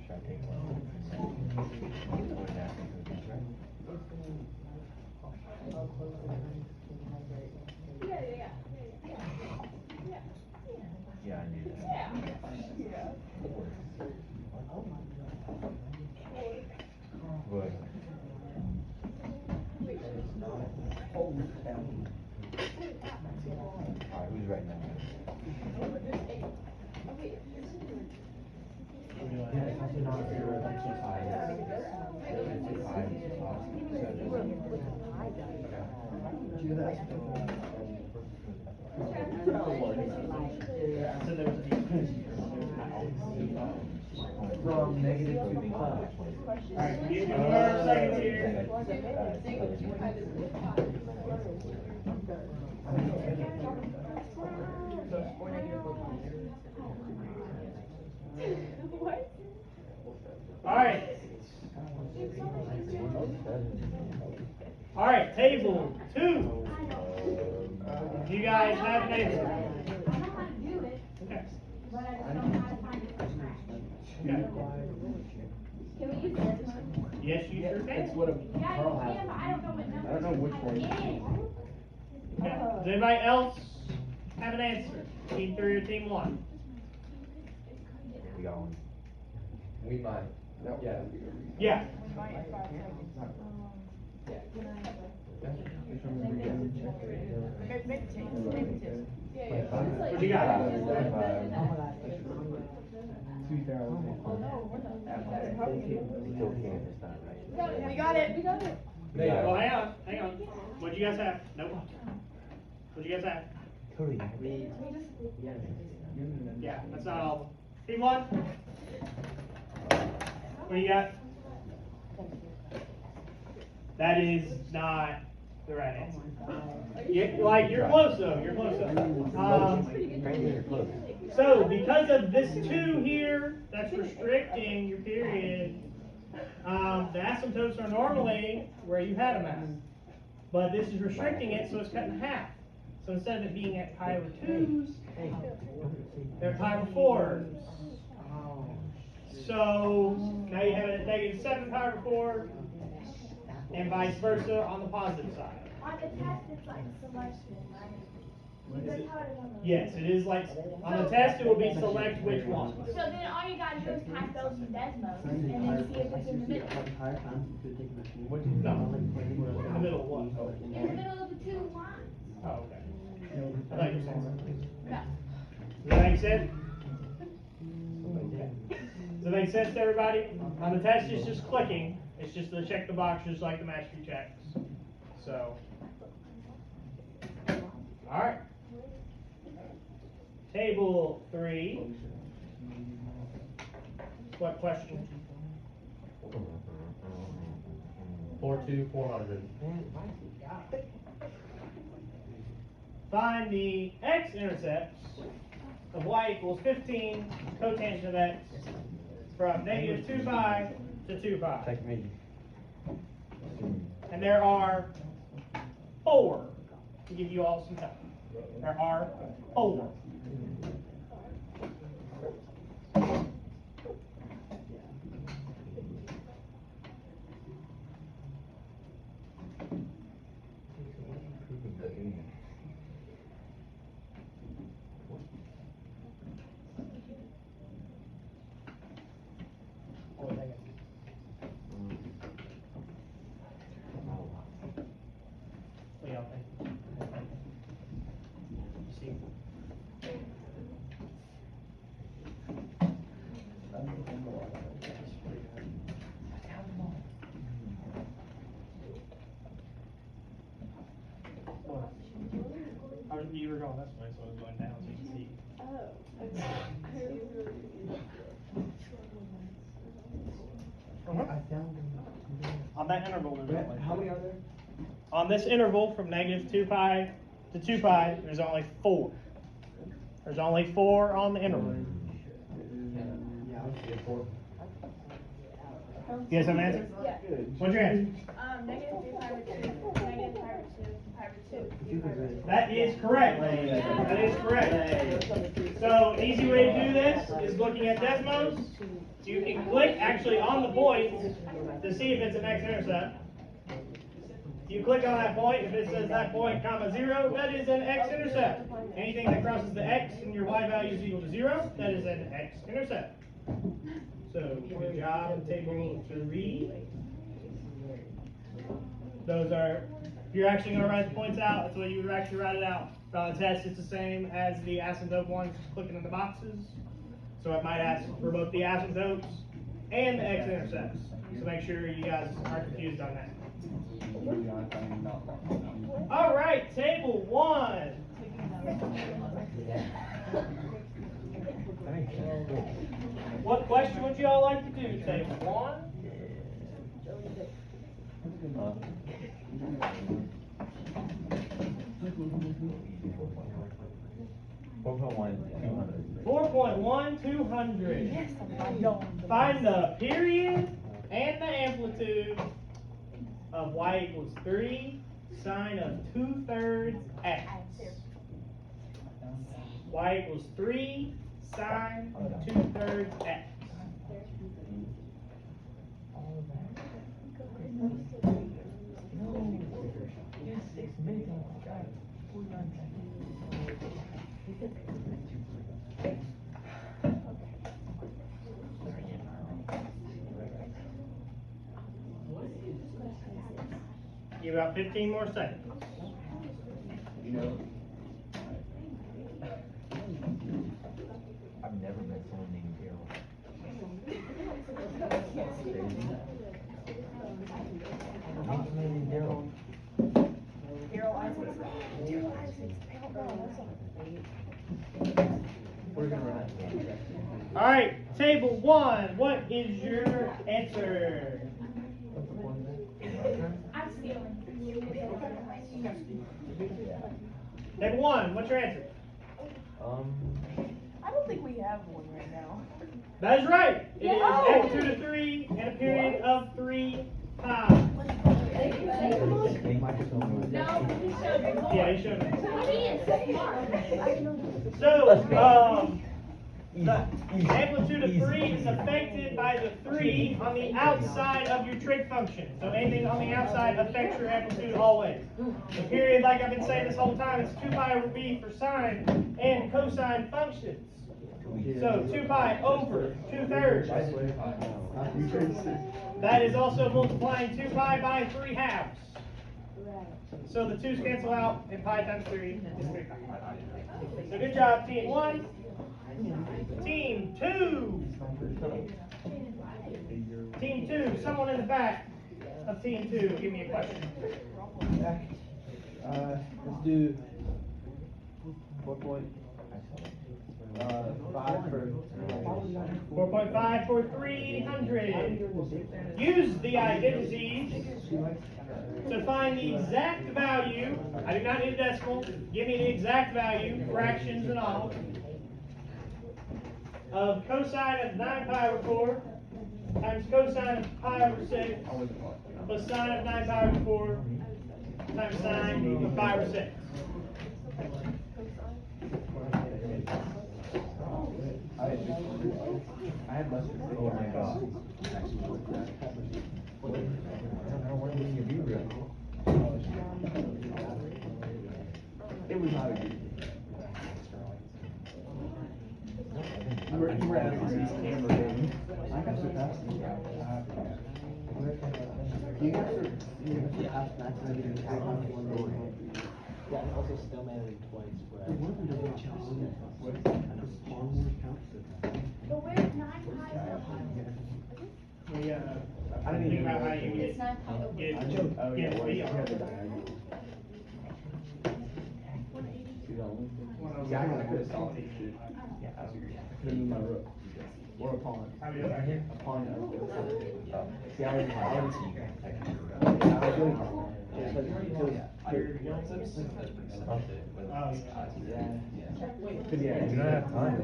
E: Should I take one? Yeah, I knew that. But alright, who's right now?
B: So there was
E: From negative to
B: Alright, give me 1 second here. Alright. Alright, table 2. You guys have an answer.
D: I know how to do it,
B: Okay.
D: but I just don't know how to find it from scratch.
B: Okay.
D: Can we use this one?
B: Yes, you sure can.
A: That's what
D: Yeah, you can, but I don't know what number.
A: I don't know which one.
B: Okay. Does anybody else have an answer? Team 3 or team 1?
E: We got one.
C: We might. Yeah.
B: Yeah. What you got?
A: 2,000.
E: Still can't, it's not right.
F: We got it.
B: Well, hang on. What'd you guys have? Nope. What'd you guys have?
E: Cody.
B: Yeah, that's not all. Team 1? What do you got? That is not the right answer. You're close though, you're close though.
E: You're close.
B: So because of this 2 here, that's restricting your period, the asymptotes are normally where you had them at. But this is restricting it, so it's cut in half. So instead of it being at pi over 2s, they're at pi over 4s. So now you have it at -7 pi over 4, and vice versa on the positive side.
D: On the test, it's like selection, right? That's how it is on the.
B: Yes, it is like, on the test it will be select which one.
D: So then all you gotta do is type those in Desmos, and then see if it's in the middle.
B: No, in the middle of what?
D: In the middle of the 2 lines.
B: Oh, okay. I thought you were saying something.
D: No.
B: Does that make sense? Does that make sense to everybody? On the test, it's just clicking. It's just to check the box just like the mastery checks. So. Alright. Table 3. What question?
C: 4,400.
B: Find the x-intercepts of y equals 15 cotangent of x from -2 pi to 2 pi.
E: Take me.
B: And there are 4, to give you all some time. There are 4. What y'all think? See? You were going this way, so I was going down so you can see. On that interval, there's only
A: How many are there?
B: on this interval from -2 pi to 2 pi, there's only 4. There's only 4 on the interval.
A: Yeah, I was thinking 4.
B: You guys have an answer?
D: Yeah.
B: What's your answer?
D: -3 pi over 2, -5 over 2, pi over 2.
B: That is correct. That is correct. So, an easy way to do this is looking at Desmos. You can click actually on the point to see if it's an x-intercept. You click on that point, if it says that point, comma 0, that is an x-intercept. Anything that crosses the x and your y value is equal to 0, that is an x-intercept. So, good job, table 3. Those are, if you're actually going to write the points out, that's the way you would actually write it out. On the test, it's the same as the asymptote ones, just clicking in the boxes. So it might ask for both the asymptotes and the x-intercepts. So make sure you guys aren't confused on that. All right, table 1. What question would you all like to do? Table 1? 4.1, 200. Find the period and the amplitude of y equals 3 sine of 2/3 x. Y equals 3 sine of 2/3 x. Give about 15 more seconds.
E: I've never met someone named Daryl. Named Daryl.
A: We're gonna run.
B: All right, table 1. What is your answer?
D: I'm stealing.
B: Table 1. What's your answer?
G: I don't think we have one right now.
B: That is right. It is
G: Yeah.
B: amplitude of 3 and a period of 3 pi.
D: No, he showed me more.
B: Yeah, he showed me.
D: He is smart.
B: So, the amplitude of 3 is affected by the 3 on the outside of your trig function. So anything on the outside affects your amplitude always. The period, like I've been saying this whole time, is 2 pi over b for sine and cosine functions. So 2 pi over 2/3. That is also multiplying 2 pi by 3/2. So the 2's cancel out, and pi times 3 is 3 pi. So good job, team 1. Team 2. Team 2, someone in the back of team 2, give me a question.
A: Let's do 4.5 for
B: 4.5 for 300. Use the identities to find the exact value. I do not need a decimal. Give me the exact value, fractions and all, of cosine of 9 pi over 4 times cosine of pi over 6 plus sine of 9 pi over 4 times sine of pi over 6.
A: I had less than
E: Oh my god.
A: It was not a good. You were at these camera games. I got surpassed. You guys are surpassed that time. Yeah, and also still managed twice. It wasn't a good challenge. What? Far more counts.
D: But where's 9 pi over?
B: We,
A: I didn't
B: think
A: even
B: about
A: know.
B: how you
D: It's 9 pi over.
B: get
A: Oh, yeah,
B: V
A: well,
B: on.
A: yeah, the diagonal. Yeah, I could have saw it. Yeah, I could have moved my rook. Or a pawn.
B: How do you do that?
A: A pawn. See, I already see you. I was doing it. Just like, yeah.
E: You don't have time.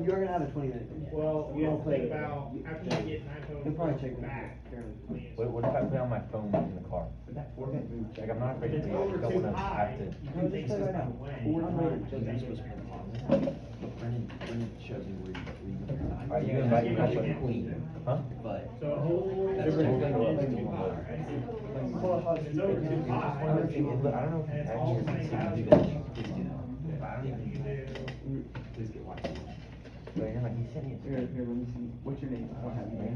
A: You're gonna have a 20-minute.
B: Well, you have to think about after you get 9
A: You'll
B: total
A: probably check
B: back.
E: What if I play on my phone in the car? Like, I'm not afraid to
B: If
E: do
B: it's
E: it. I
B: over
E: don't
B: 2
E: wanna
B: pi,
E: have to.
B: you can take
A: Just play right now.
B: stuff away.
A: We're not ready.
E: Brennan shows me where you. Alright, you invite me up with Queen, huh? But.
B: So a whole
E: That's
B: different
E: totally
B: thing
E: wrong.
B: is 2 pi, right? It's over 2 pi.
E: I don't know if you
B: And it's
E: have
B: all
E: your
B: the same value.
E: please do that. But I don't
B: You
E: even.
B: can do.
E: Please get watching. But you're like, he sent me a.
A: Here, let me see. What's your name? I don't have your name.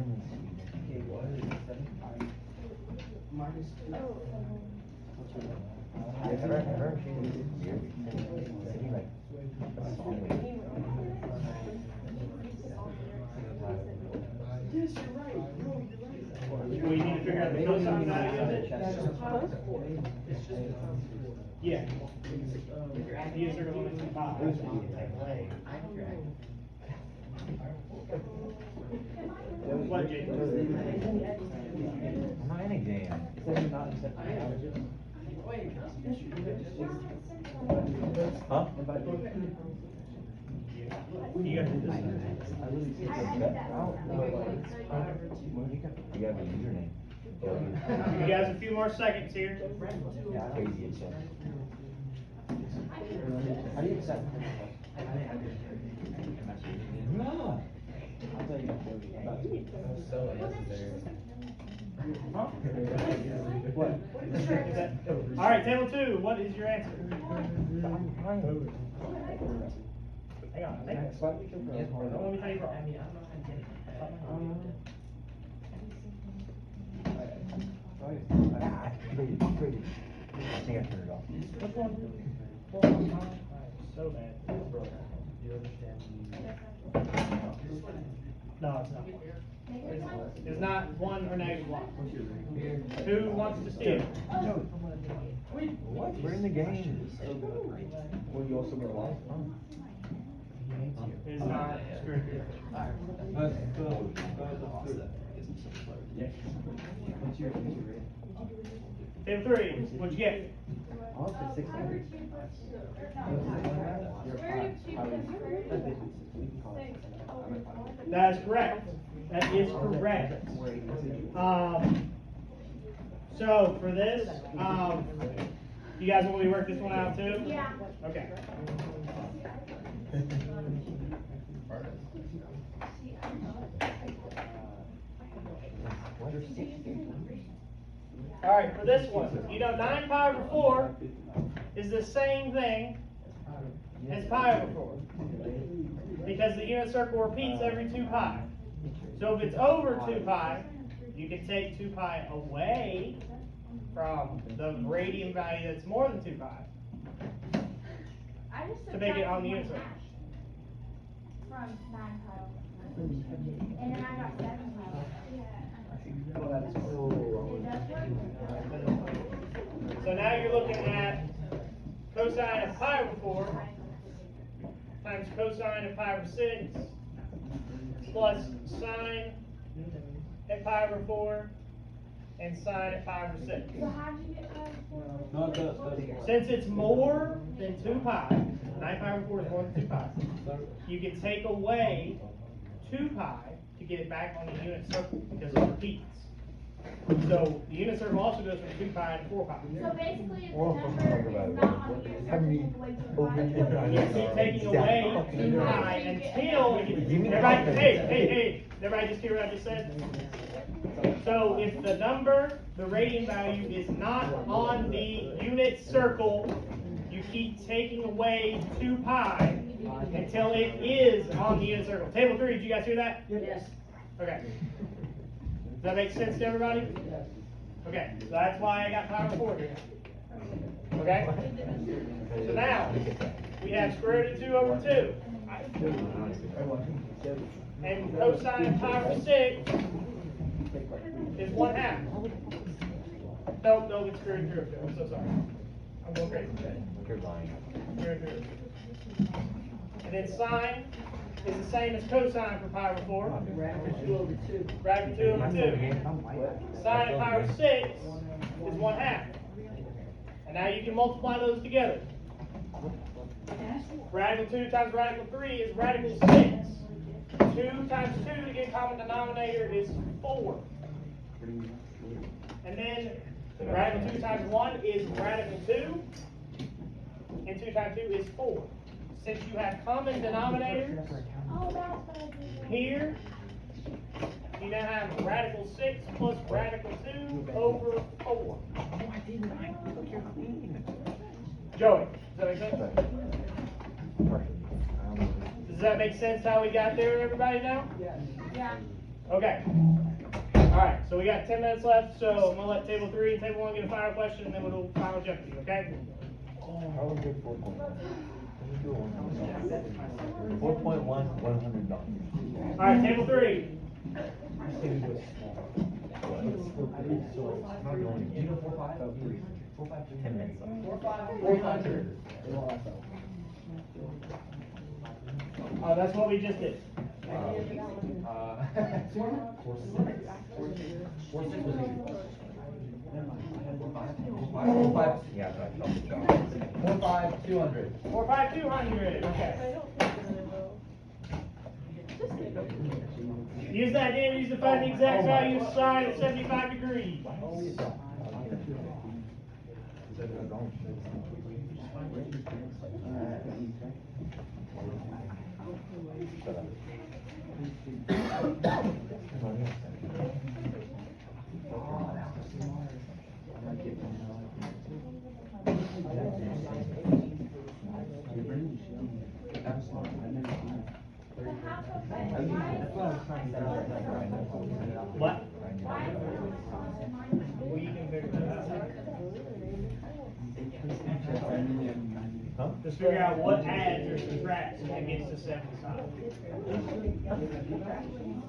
E: Randomly sweet. Have you ever seen this weird? Sent me like a song.
H: Yes, you're right, bro, you're right.
B: We need to figure out the cosine value of it.
H: It's just times 4. It's just the times 4.
B: Yeah. The unit circle limit to 5.
C: Take away.
B: What, Jake?
E: I'm not in exam. Huh?
B: You got this.
E: You got the username.
B: You guys, a few more seconds here.
E: Crazy as hell.
A: How do you accept? No. I'll tell you about
E: So necessary.
A: Huh? What?
B: All right, table 2, what is your answer? Hang on, I think that's
A: Slightly different.
B: let me tell you wrong.
E: Crazy. I think I turned it off.
B: So bad. No, it's not. It's not 1 or -1. Who wants to steal?
E: What? We're in the game.
A: Will you also be alive?
B: It's not screwed.
A: What's your rate?
B: Table 3, what'd you get?
C: I'll say 600.
B: That is correct. That is correct. So for this, you guys want me to work this one out too?
D: Yeah.
B: Okay. All right, for this one, you know 9 pi over 4 is the same thing as pi over 4 because the unit circle repeats every 2 pi. So if it's over 2 pi, you can take 2 pi away from the radian value that's more than 2 pi.
D: I just
B: To make it on the
D: subtracted
B: unit circle.
D: 1/2 from 9 pi. And then I got 7 pi.
A: Well, that's
D: It does work?
B: So now you're looking at cosine of pi over 4 times cosine of pi over 6 plus sine at pi over 4 and sine at pi over 6.
D: So how'd you get pi over 4?
A: No, it does.
B: Since it's more than 2 pi, 9 pi over 4 is more than 2 pi, you can take away 2 pi to get it back on the unit circle because it repeats. So the unit circle also goes from 2 pi to 4 pi.
D: So basically, if the
E: Well,
D: number
E: talk
D: is
E: about it.
D: not on the unit
E: Have me
D: circle, take away 2
E: open it.
D: pi.
B: You keep taking away 2 pi until it gets,
E: Give me
B: everybody,
E: confidence.
B: hey, everybody just hear what I just said? So if the number, the radian value is not on the unit circle, you keep taking away 2 pi until it is on the unit circle. Table 3, did you guys hear that?
H: Yes.
B: Okay. Does that make sense to everybody? Okay, so that's why I got pi over 4 here. Okay? So now, we have square root of 2 over 2. And cosine of pi over 6 is 1/2. Nope, it's square root of 2. I'm so sorry. I'm going crazy.
E: You're lying.
B: Square root of 2. And then sine is the same as cosine for pi over 4.
H: Radical 2 over 2.
B: Radical 2 over 2. Sine of pi over 6 is 1/2. And now you can multiply those together. Radical 2 times radical 3 is radical 6. 2 times 2 to get common denominator is 4. And then radical 2 times 1 is radical 2. And 2 times 2 is 4. Since you have common denominators
D: Oh, that's what I did.
B: here, you now have radical 6 plus radical 2 over 4. Joey, does that make sense? Does that make sense how we got there, everybody now?
D: Yeah.
B: Okay. Alright, so we got 10 minutes left, so I'm gonna let table 3 and table 1 get a final question, and then we'll do final Jeopardy, okay?
E: How was your 4.1? 4.1, $100.
B: Alright, table 3.
E: 10 minutes left.
H: 4,500.
B: That's what we just did.
E: Yeah, but I felt the job.
H: 4,200.
B: 4,200, okay. Use that data to find the exact value of sine at 75 degrees. What? Well, you can figure that out.
E: Huh?
B: Just figure out what adds or subtracts when it gets to 75.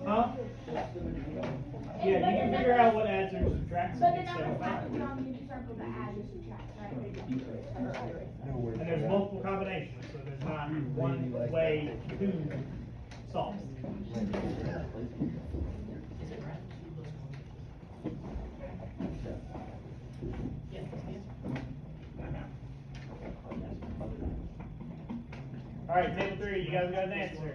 B: Huh? Yeah, you can figure out what adds or subtracts
D: But
B: when
D: then
B: it gets
D: I'm
B: to 75.
D: you need to circle the add or subtract, right?
B: And there's multiple combinations, so there's not one way to solve it. All right, table 3, you guys got an answer.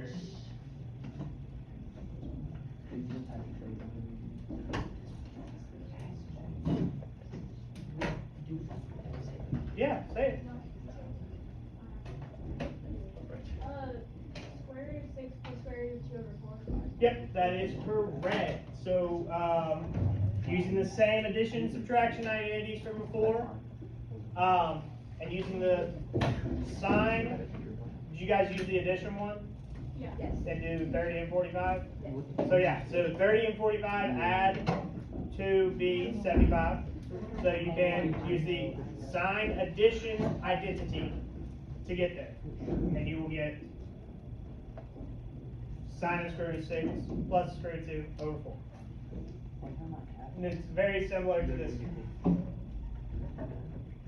B: Yeah, say it.
D: Square root of 6 plus square root of 2 over 4.
B: Yep, that is correct. So, using the same addition subtraction identities from before, and using the sign, did you guys use the addition one?
D: Yeah.
B: And do 30 and 45? So yeah, so 30 and 45 add to be 75. So you can use the sign addition identity to get there. And you will get sine of square root of 6 plus square root of 2 over 4. And it's very similar to this.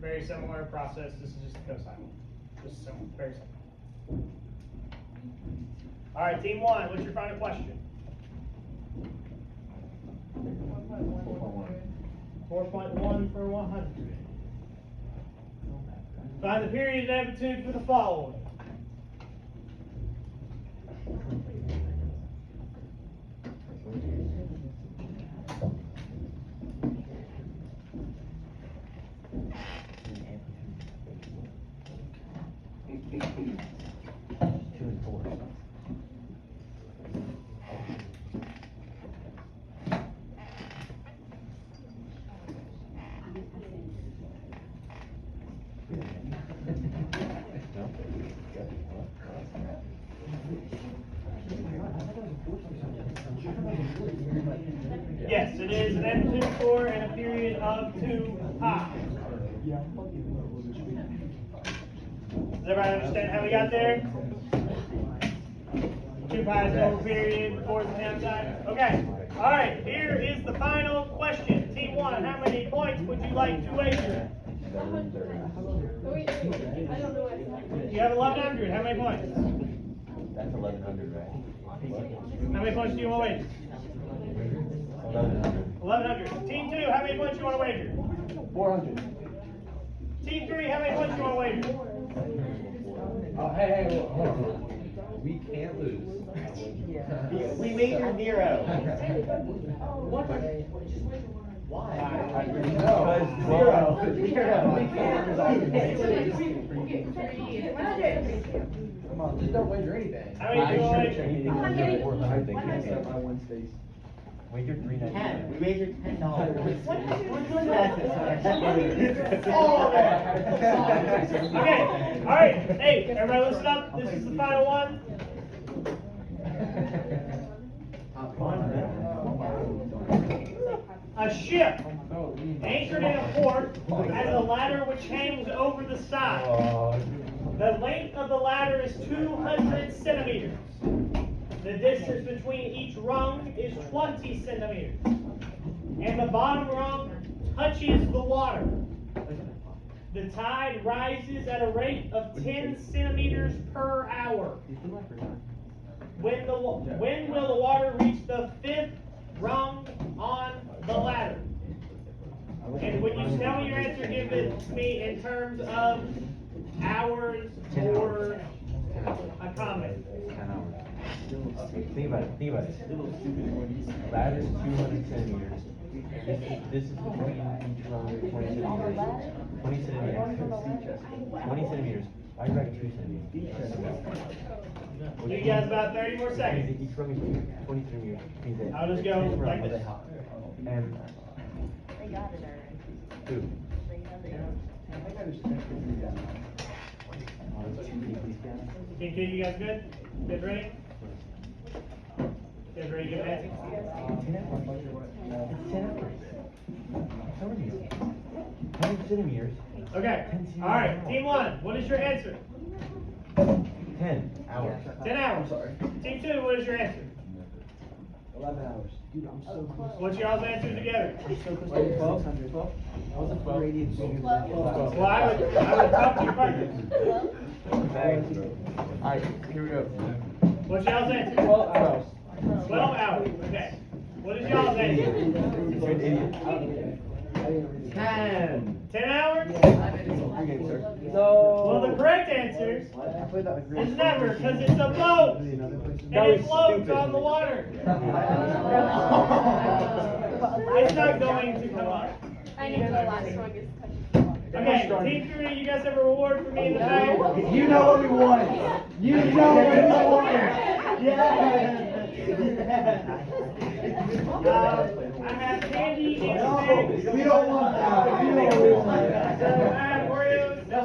B: Very similar process. This is just a cosine. Just simple, very simple. All right, team 1, what's your final question? 4.1 for 100. Find the period and amplitude for the following. Yes, it is an amplitude of 4 and a period of 2 pi. Does everybody understand how we got there? 2 pi is the over period, 4 is on the outside. Okay. All right, here is the final question. Team 1, how many points would you like to wager? You have 1,100. How many points?
E: That's 1,100, right?
B: How many points do you want to wager?
E: 1,100.
B: 1,100. Team 2, how many points do you want to wager?
H: 400.
B: Team 3, how many points do you want to wager?
H: Oh, hey, hold on. We can't lose.
A: We wagered 0.
H: What?
A: Why?
H: No.
A: Because 0. We can't.
H: Come on, just don't wager anything.
B: How many do you want to wager?
E: 400, thank you.
H: My Wednesdays.
E: Wager 399.
A: 10. We wagered $10.
B: Okay, all right. Hey, everybody listen up. This is the final one. A ship anchored in a port has a ladder which hangs over the side. The length of the ladder is 200 centimeters. the distance between each rung is 20 centimeters. And the bottom rung touches the water. The tide rises at a rate of 10 centimeters per hour. When will the water reach the 5th rung on the ladder? And when you tell me your answer, give it to me in terms of hours or a comment.
E: 10 hours. Think about it. Ladder's 200 centimeters. This is between each rung 20 centimeters. 20 centimeters. 20 centimeters. Why do you write 2 centimeters?
B: You guys about 30 more seconds.
E: Each rung is 20 centimeters. Means that
B: I'll just go
E: 10
B: like
E: rungs
B: this.
E: And
G: They got it already.
E: 2.
G: They have it.
B: Can you guys good? Guys ready? Guys ready to give an answer?
E: 10 hours. How many? 100 centimeters.
B: Okay. All right. Team 1, what is your answer?
E: 10 hours.
B: 10 hours. Team 2, what is your answer?
H: 11 hours. Dude, I'm so close.
B: What's y'all's answer together?
H: Wait, 12? 12? I was a 12.
B: Well, I would talk to your partners.
H: Alright, here we go.
B: What's y'all's answer?
H: 12 hours.
B: 12 hours. Okay. What is y'all's answer?
E: You're an idiot.
H: 10.
B: 10 hours?
H: So.
B: Well, the correct answer
H: I played that with
B: is never, because it's a boat. And it floats on the water. It's not going to come up.
F: I know the last one is
B: Okay, team 3, you guys have a reward for me in the bag?
H: You know what we want. You know what we want. Yeah.
B: I have candy in the bag.
H: We don't want that. We don't want
B: So I
H: that.
B: have Oreos. No,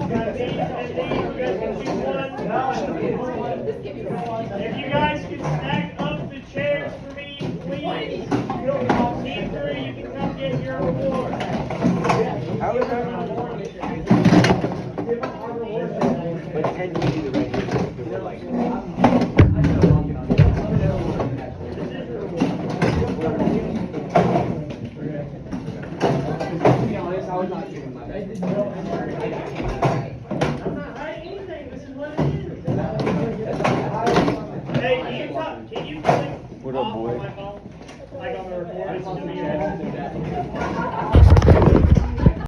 B: got these and these. You guys can choose one. If you guys can stack up the chairs for me, please. Team 3, you can come get your reward.
E: But 10 can be the right answer. We're like,
H: To be honest, I was not doing my best.
B: I'm not hiding anything. This is what it is. Hey, can you put it
E: What up,
B: off
E: boy?
B: on my phone? Like on the record? It's gonna be your answer.